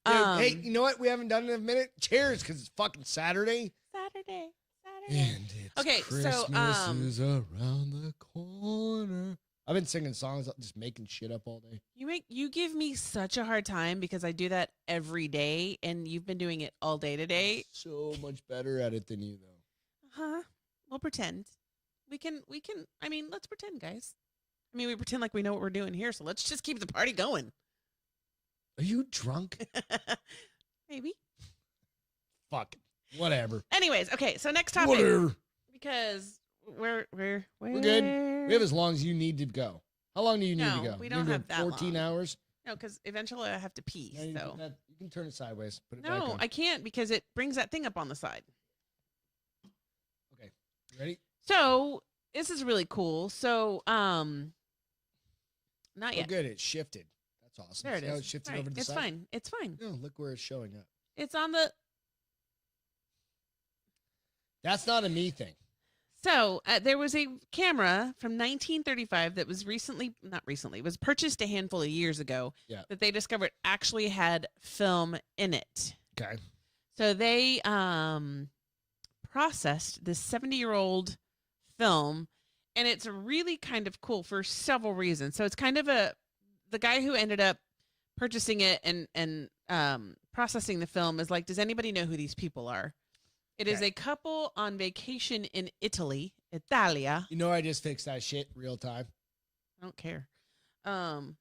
Dude, hey, you know what? We haven't done it in a minute. Cheers, because it's fucking Saturday. And it's Christmas is around the corner. I've been singing songs, just making shit up all day. You give me such a hard time because I do that every day, and you've been doing it all day today. So much better at it than you, though. We'll pretend. We can. I mean, let's pretend, guys. I mean, we pretend like we know what we're doing here, so let's just keep the party going. Are you drunk? Maybe. Fuck. Whatever. Anyways, okay. So next topic. Whatever. Because we're good. We have as long as you need to go. How long do you need to go? We don't have that 14 hours? No, because eventually I have to pee. No, so you can turn it sideways. Put it back no, on. I can't because it brings that thing up on the side. Okay. Ready? So this is really cool. So not yet. Good. It shifted. That's awesome. There it is. How it shifted over to the it's side? fine. It's fine. No, look where it's showing up. It's on the. That's not a me thing. So there was a camera from 1935 that was was purchased a handful of years ago. Yeah. That they discovered actually had film in it. Okay. So they processed this 70-year-old film, and it's really kind of cool for several reasons. So it's kind of the guy who ended up purchasing it and processing the film is like, does anybody know who these people are? It is a couple on vacation in Italia. You know, I just fixed that shit real time. I don't care. I'm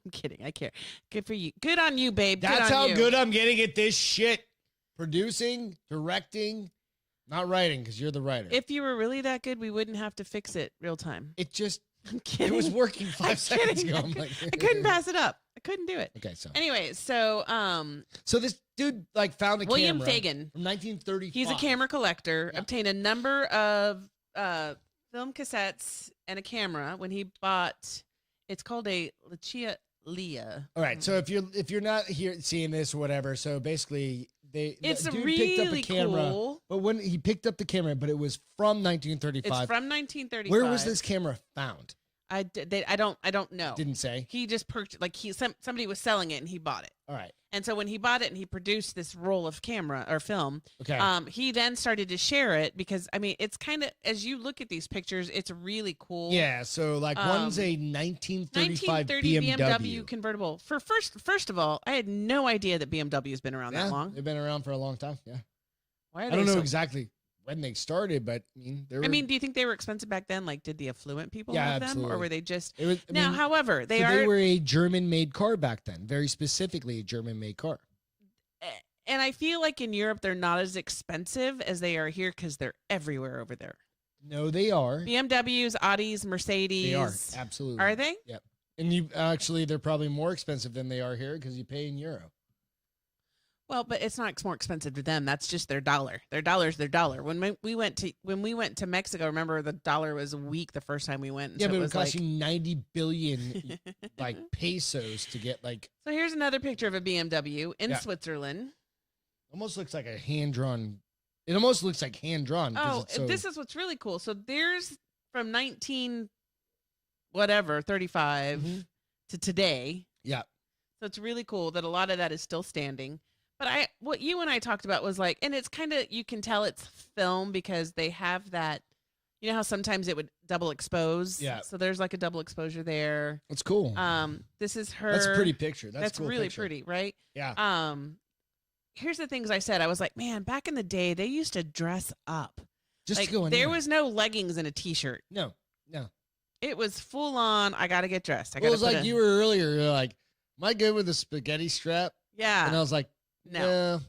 kidding. I care. Good for you. Good on you, babe. That's how good I'm getting at this shit. Producing, directing, not writing, because you're the writer. If you were really that good, we wouldn't have to fix it real time. It just, I'm kidding. It was working 5 seconds ago. I couldn't pass it up. I couldn't do it. Okay, so. Anyways, so this dude found a William camera Fagan from 1935. He's a camera collector. Yeah. Obtained a number of film cassettes and a camera when he bought. It's called a Lucia Leah. All right, so if you're not here seeing this or whatever, so basically it's the dude really picked up a camera, cool. But when he picked up the camera, but it was from 1935. It's from 1935. Where was this camera found? I don't know. Didn't say. He just purchased, like somebody was selling it and he bought it. All right. And so when he bought it and he produced this roll of camera or film, okay. He then started to share it because I mean it's kind of, as you look at these pictures, it's really cool. Yeah. So like one's a 1935 BMW convertible. For first of all, I had no idea that BMW has been around that long. They've been around for a long time. Yeah. Why are I don't know exactly when they started, but I mean, do you think they were expensive back then? Like, did the affluent people have them, absolutely. or were they just? However, they were a German-made car back then. Very specifically, a German-made car. And I feel like in Europe they're not as expensive as they are here because they're everywhere over there. No, they are. BMWs, Audis, Mercedes. They are absolutely. Are they? Yep. And they're probably more expensive than they are here because you pay in euro. Well, but it's not more expensive to them. That's just their dollar. Their dollar's their dollar. We went to Mexico, remember the dollar was weak the first time we went. And Yeah, so but it it would was cost like, you 90 billion like pesos to get like. So here's another picture of a BMW in Switzerland. Almost looks like a hand drawn. It almost looks like hand drawn. Oh, this is what's really cool. So there's from 19 whatever 35 to today. Yeah. So it's really cool that a lot of that is still standing. But what you and I talked about was like, and it's kind of, you can tell it's film because they have that, you know how sometimes it would double expose? Yeah. So there's like a double exposure there. That's cool. This is her. That's a pretty picture. That's a cool really picture. pretty, right? Yeah. Here's the things I said. I was like, man, back in the day, they used to dress up. Just like, to go in there was no leggings and a t-shirt. No. It was full on, I got to get dressed. It was like you were earlier. You're like, am I good with a spaghetti strap? Yeah. And I was like, no.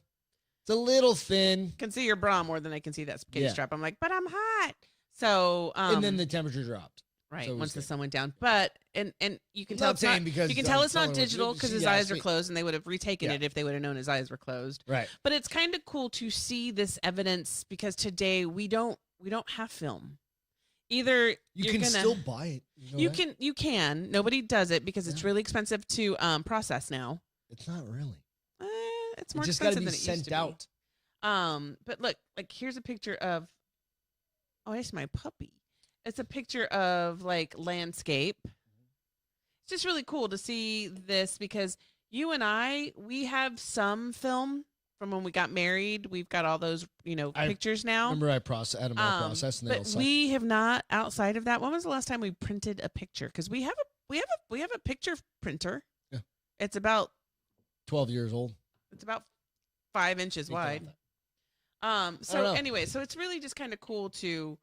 It's a little thin. I can see your bra more than I can see that spaghetti strap. I'm like, but I'm hot. So and then the temperature dropped. Right, so once the sun went down. But and you can tell it's not, because you can tell it's not digital because his eyes are closed, and they would have retaken it if they would have known his eyes were closed. Right. But it's kind of cool to see this evidence because today we don't have film. Either you can still buy it. You can. Nobody does it because it's really expensive to process now. It's not really. It's more just expensive than it sent used to out. Be. But look, like here's a picture of. Oh, it's my puppy. It's a picture of like landscape. It's just really cool to see this because you and we have some film from when we got married. We've got all those, pictures now. Remember I had them all processed, and but we have not outside of that. When was the last time we printed a picture? Because we have a picture printer. Yeah. It's about 12 years old. It's about 5 inches wide. So anyway, so it's really just kind of cool to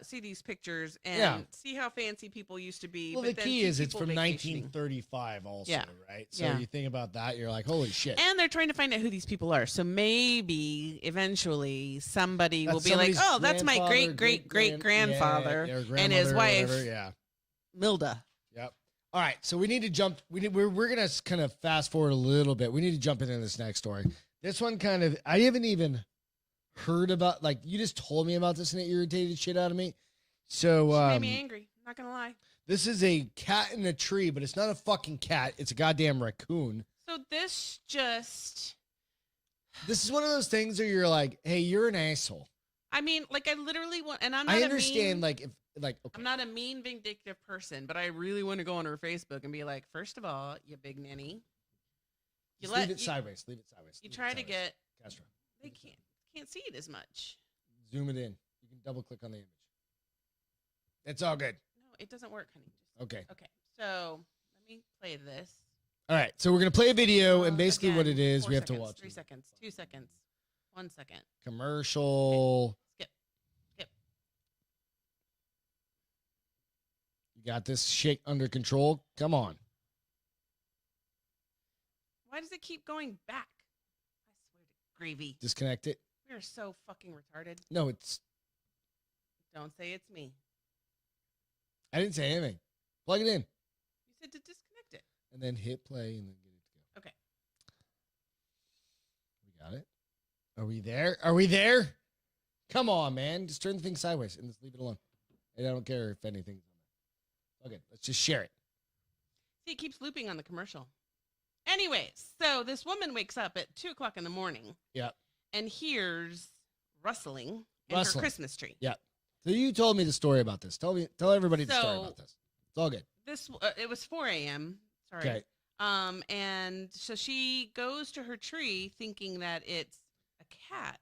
see these pictures and see how fancy people used to be. Well, but the key is it's from 1935 also, right? So you think about that, you're like, holy shit. And they're trying to find out who these people are. So maybe eventually somebody will be like, oh, that's my great-great-great-grandfather and his wife, Milda. Yep. All right, so we need to jump. We're going to kind of fast forward a little bit. We need to jump into this next story. This one I haven't even heard about, like, you just told me about this and it irritated shit out of me. So she made me angry, not gonna lie. This is a cat in a tree, but it's not a fucking cat, it's a goddamn raccoon. So this is one of those things where you're like, hey, you're an asshole. I mean, like, I literally want, and I'm not I understand, okay. I'm not a mean, vindictive person, but I really want to go on her Facebook and be like, first of all, you big nanny, leave it sideways. You try to get Castro. They can't see it as much. Zoom it in. You can double click on the image. It's all good. No, it doesn't work, honey. Okay. So let me play this. All right. So we're gonna play a video, and basically what it is, we have to watch. 3 seconds. 2 seconds. 1 second. Commercial. Okay. Skip. You got this shit under control. Come on. Why does it keep going back? I swear to gravy. Disconnect it. We are so fucking retarded. No, it's. Don't say it's me. I didn't say anything. Plug it in. You said to disconnect it. And then hit play and then get it to go. Okay. We got it. Are we there? Are we there? Come on, man. Just turn the thing sideways and just leave it alone. And I don't care if anything's on there. Okay, let's just share it. See, it keeps looping on the commercial. Anyways, so this woman wakes up at 2 o'clock in the morning. Yep. And hears rustling in her Christmas tree. Yep. So you told me the story about this. Tell everybody the story about this. It's all good. It was 4 a.m. Sorry. Okay. And so she goes to her tree thinking that it's a cat.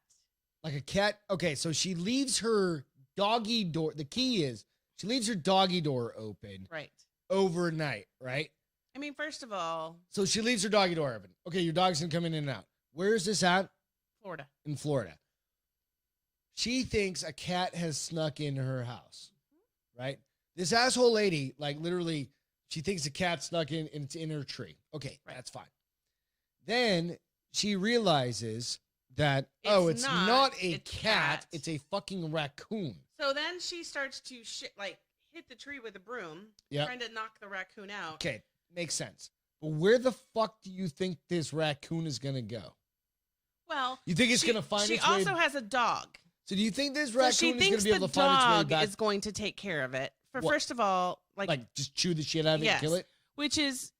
Like a cat. Okay, so she leaves her doggy door. The key is she leaves her doggy door open. Right. Overnight, right? I mean, first of all. So she leaves her doggy door open. Okay, your dog's going to come in and out. Where is this at? Florida. In Florida. She thinks a cat has snuck into her house, right? This asshole lady, like literally, she thinks a cat snuck in and it's in her tree. Okay, that's fine. Then she realizes that, it's not a cat. It's a fucking raccoon. So then she starts to hit the tree with a broom, trying to knock the raccoon out. Okay, makes sense. But where the fuck do you think this raccoon is going to go? Well, You think it's going to find she its way? also has a dog. So do you think this So raccoon she is going to thinks be able the to find its way dog back? is going to take care of it. For What? first of all, Like just chew the shit out of it and kill it? which is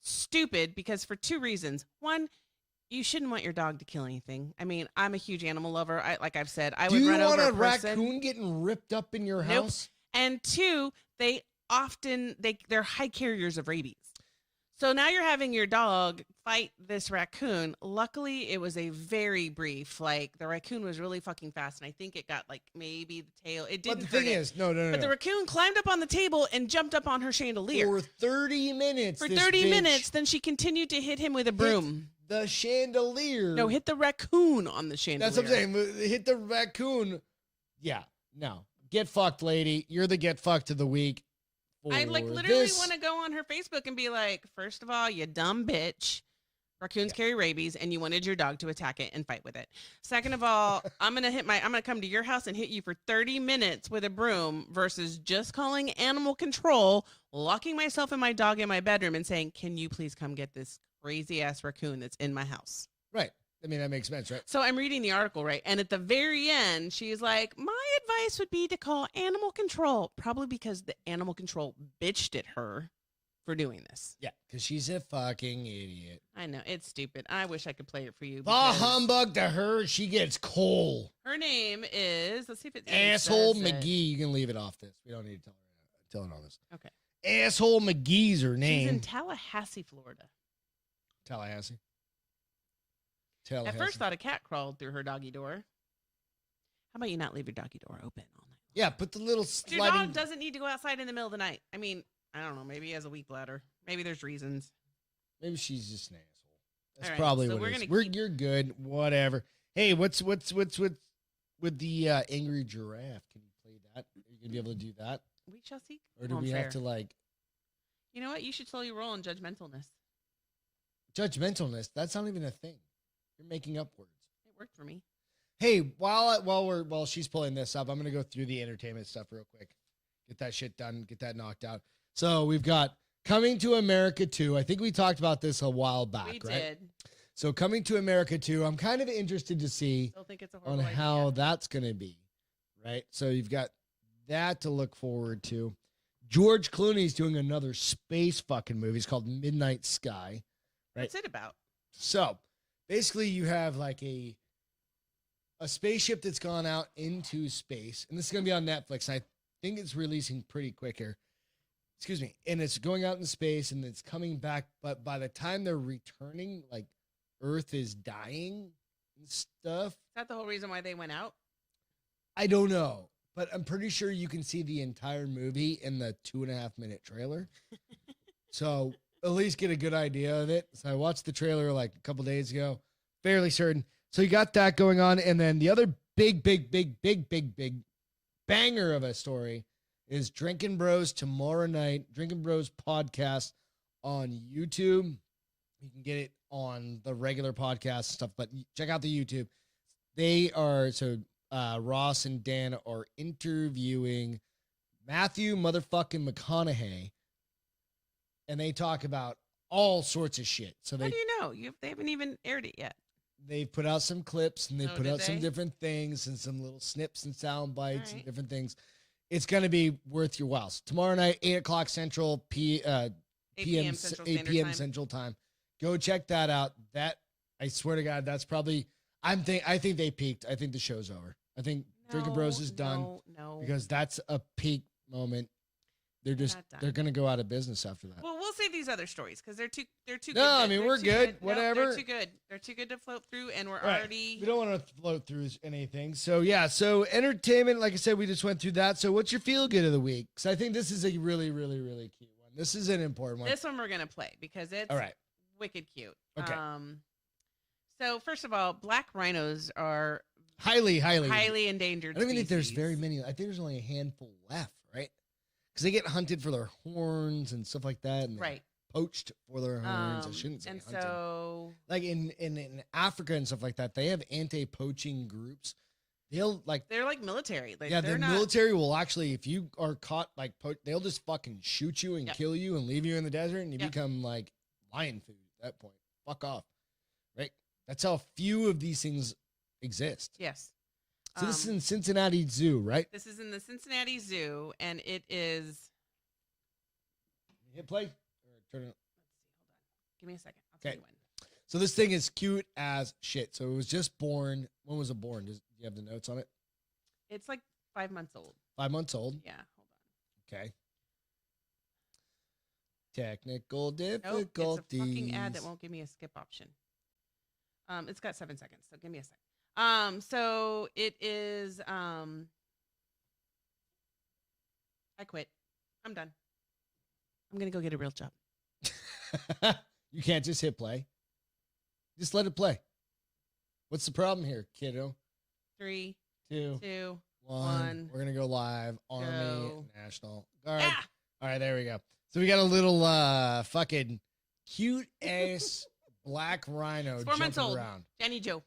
stupid because for two reasons. One, you shouldn't want your dog to kill anything. I mean, I'm a huge animal lover. Like I've said, I would run over a person. Do you want a raccoon getting ripped up in your Nope. house? And two, they're high carriers of rabies. So now you're having your dog fight this raccoon. Luckily, it was a very brief. Like the raccoon was really fucking fast, and I think it got like maybe the tail. It didn't. But the thing is, no. But the raccoon climbed up on the table and jumped up on her chandelier For 30 minutes. For 30 minutes, then she continued to hit him with a broom. The chandelier. No, hit the raccoon on the chandelier. That's what I'm saying. Hit the raccoon. Yeah, no. Get fucked, lady. You're the get fucked of the week. I literally want to go on her Facebook and be like, first of all, you dumb bitch. Raccoons carry rabies, and you wanted your dog to attack it and fight with it. Second of all, I'm gonna come to your house and hit you for 30 minutes with a broom versus just calling animal control, locking myself and my dog in my bedroom, and saying, "Can you please come get this crazy ass raccoon that's in my house?" Right. I mean, that makes sense, right? So I'm reading the article, right? And at the very end, she's like, my advice would be to call animal control, probably because the animal control bitched at her for doing this. Yeah, because she's a fucking idiot. I know. It's stupid. I wish I could play it for you. Bah humbug to her. She gets coal. Her name is, let's see if it Asshole says McGee. You can leave it off this. We don't need to tell it on this. Okay. Asshole McGee's her name. She's in Tallahassee, Florida. Tallahassee. At first, thought a cat crawled through her doggy door. How about you not leave your doggy door open all night? Yeah, put the little sliding... Your dog doesn't need to go outside in the middle of the night. I mean, I don't know. Maybe he has a weak bladder. Maybe there's reasons. Maybe she's just an asshole. That's right, probably so what it is. You're good. Whatever. Hey, what's with the angry giraffe? Can you play that? Are you gonna be able to do that? We shall see. Or do we have to like? You know what? You should slowly roll in judgmentalness. Judgmentalness. That's not even a thing. You're making up words. It worked for me. Hey, while she's pulling this up, I'm gonna go through the entertainment stuff real quick. Get that shit done. Get that knocked out. So we've got Coming to America 2. I think we talked about this a while back, right? We did. So Coming to America 2, I'm kind of interested to see Still think it's a on horrible how idea. that's going to be, right? So you've got that to look forward to. George Clooney's doing another space fucking movie. It's called Midnight Sky, right? What's it about? So basically you have like a spaceship that's gone out into space, and this is going to be on Netflix. I think it's releasing pretty quick here. Excuse me. And it's going out in space and it's coming back. But by the time they're returning, like Earth is dying and stuff. Is that the whole reason why they went out? I don't know, but I'm pretty sure you can see the entire movie in the 2.5-minute trailer. So at least get a good idea of it. So I watched the trailer like a couple days ago, fairly certain. So you got that going on. And then the other big banger of a story is Drinking Bros tomorrow night. Drinking Bros podcast on YouTube. You can get it on the regular podcast stuff, but check out the YouTube. They are, Ross and Dan are interviewing Matthew motherfucking McConaughey, and they talk about all sorts of shit. So How do you know? They haven't even aired it yet. They've put out some clips, and they put out some they? different things and some little snips and sound bites and right. different things. It's going to be worth your while. So tomorrow night, 8 o'clock Central, 8 p.m. Central Time. Go check that out. That, I swear to God, that's probably, I think they peaked. I think the show's over. I think Drinking Bros is done. No. Because that's a peak moment. They're going to go out of business after that. Well, we'll save these other stories because they're too good. No, I mean, They're we're too good. No, Whatever. they're too good. They're too good to float through, and we're Right. already. We don't want to float through anything. So, yeah. So, entertainment, like I said, we just went through that. So, what's your feel good of the week? Because I think this is a really, really, really cute one. This is an important one. This one we're gonna play because it's All right. wicked cute. Okay. So first of all, black rhinos are Highly endangered. I don't even think there's species. very many. I think there's only a handful left, right? Because they get hunted for their horns and stuff like that, and they're right. poached for their horns. I shouldn't say and hunted. so Like in Africa and stuff like that, they have anti-poaching groups. They'll like they're like military. Like, yeah, they're the not, military will actually, if you are caught like they'll just fucking shoot you and Yep. kill you and leave you in the desert, and you Yep. become like lion food at that point. Fuck off, right? That's how few of these things exist. Yes. So this is in Cincinnati Zoo, right? This is in the Cincinnati Zoo, and it is. Hit play. Or turn it. Let's see. Hold on. Give me a second. I'll tell Okay. you when. So this thing is cute as shit. So it was just born. When was it born? Do you have the notes on it? It's like 5 months old. 5 months old. Yeah. Hold on. Okay. Technical Nope, difficulties. it's a fucking ad that won't give me a skip option. It's got 7 seconds, so give me a second. So it is. I quit. I'm done. I'm gonna go get a real job. You can't just hit play. Just let it play. What's the problem here, kiddo? 3, 2, 2, 1. 1. We're gonna go live. Army, Go. National Guard. Ah! All right, there we go. So we got a little fucking cute ass black rhino It's 4 months jumping old. around, Danny Joe.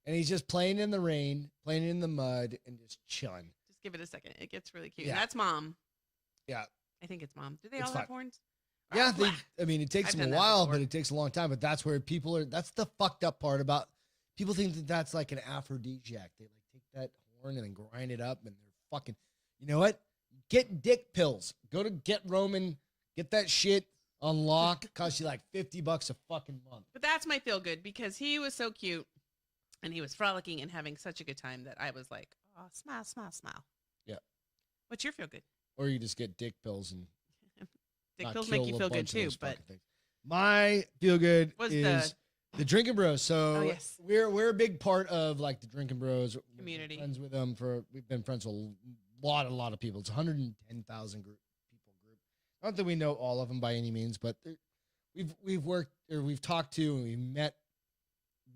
and he's just playing in the rain, playing in the mud, and just chilling. Just give it a second. It gets really cute. Yeah. That's mom. Yeah. I think it's mom. Do they It's all fine. have horns? Yeah, Blah. I mean, it takes I've them a done that while, before. but it takes a long time. But that's where people are. That's the fucked up part about people think that that's like an aphrodisiac. They like take that horn and then grind it up, and they're fucking. You know what? Get dick pills. Go to Get Roman. Get that shit on lock. Costs you like $50 a fucking month. But that's my feel good because he was so cute and he was frolicking and having such a good time that I was like, oh, smile, smile, smile. Yeah. What's your feel good? Or you just get dick pills and Dick not pills make you kill a feel good bunch of too, those but fucking things. My feel good Was is the Drinking Bros. So Oh, yes. we're a big part of like the Drinking Bros We've been Community. friends with them we've been friends with a lot of people. It's 110,000 people group. Not that we know all of them by any means, but we've worked or we've talked to and we've met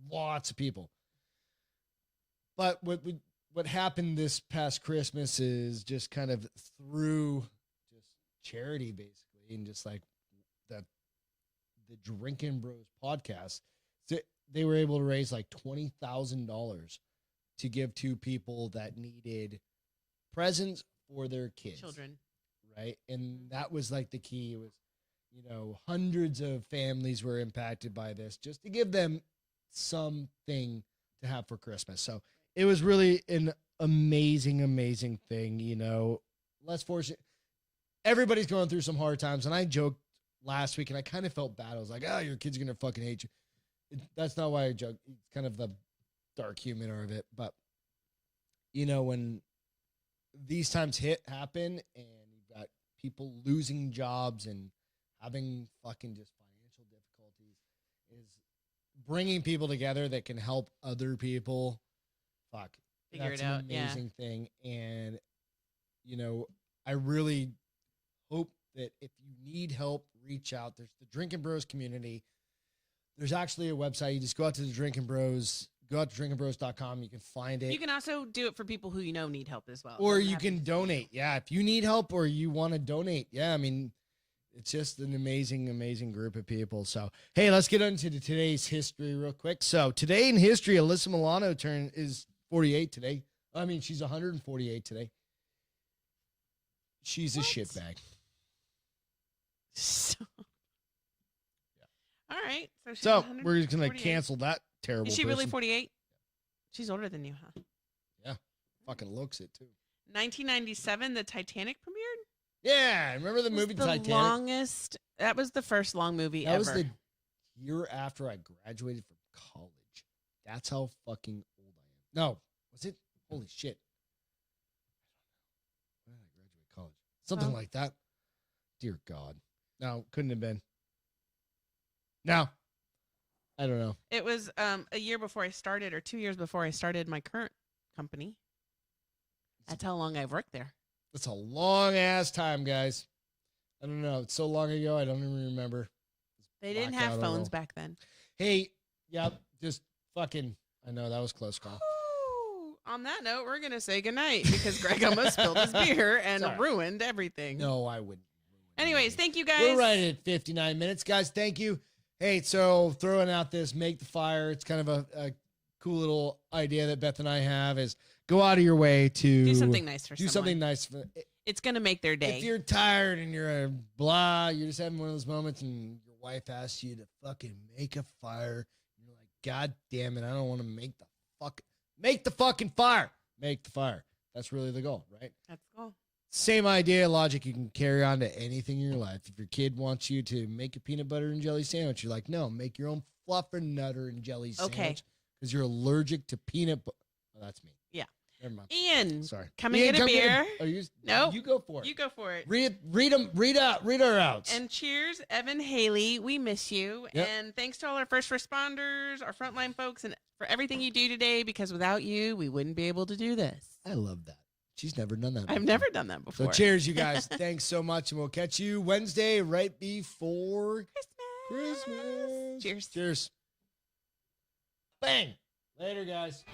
lots of people. But what happened this past Christmas is just kind of through just charity basically and just like the Drinking Bros podcast, they were able to raise like $20,000 to give to people that needed presents for their kids, children. right? And that was like the key. It was, hundreds of families were impacted by this just to give them something to have for Christmas. So it was really an amazing thing. Less fortunate. Everybody's going through some hard times. And I joked last week and I kind of felt bad. I was like, oh, your kid's going to fucking hate you. That's not why I joke. It's kind of the dark humor of it. But, when these times happen and you've got people losing jobs and having fucking just financial difficulties, is bringing people together that can help other people. Fuck. Figure That's it out. an amazing thing. And, I really hope that if you need help, reach out. There's the Drinking Bros community. There's actually a website. You just go out to the Drinking Bros, go out to drinkingbros.com. You can find it. You can also do it for people who need help as well. Or Doesn't you have to can be- donate. Yeah. If you need help or you want to donate. Yeah. I mean, it's just an amazing group of people. So, hey, let's get into today's history real quick. So today in history, Alyssa Milano is 48 today. I mean, she's 148 today. She's a What? shitbag. So- All right. So, she's So we're just going to 148. cancel that terrible Is she really person. 48? She's older than you, huh? Fucking looks it, too. 1997, the Titanic premiered. Yeah. Remember the It was movie the Titanic? longest. That was the first long movie That ever. was the year after I graduated from college. That's how fucking old I am. No, was it? Holy shit. When did I graduate college? Something Oh. like that. Dear God. No, couldn't have been. No. I don't know. It was a year before I started, or 2 years before I started my current company. That's how long I've worked there. That's a long ass time, guys. I don't know. It's so long ago, I don't even remember. They didn't Blacked have out phones all. back then. Hey, yep, just fucking, I know that was a close call. Ooh, on that note, we're gonna say goodnight because Greg almost spilled his beer and Sorry. ruined everything. No, I wouldn't. Anyways, thank you guys. We're right at 59 minutes, guys. Thank you. Hey, so throwing out this make the fire. It's kind of a cool little idea that Beth and I have is go out of your way to Do something nice for do someone. something nice. For, It's gonna make their day. if you're tired and you're a blah, you're just having one of those moments and your wife asks you to fucking make a fire. You're like, God damn it, I don't want to make the fucking fire. Make the fire. That's really the goal, right? That's cool. Same idea, logic you can carry on to anything in your life. If your kid wants you to make a peanut butter and jelly sandwich, you're like, no, make your own fluffernutter and jelly sandwich because you're allergic to peanut butter. Oh, that's me. Yeah. Never mind. Ian, sorry. Come and get a beer. No, you go for it. You go for it. Read our outs. And cheers, Evan Haley. We miss you. Yep. And thanks to all our first responders, our frontline folks, and for everything you do today, because without you, we wouldn't be able to do this. I love that. She's never done that before. I've never done that before. So cheers, you guys. Thanks so much, and we'll catch you Wednesday right before Christmas. Cheers. Cheers. Bang. Later, guys.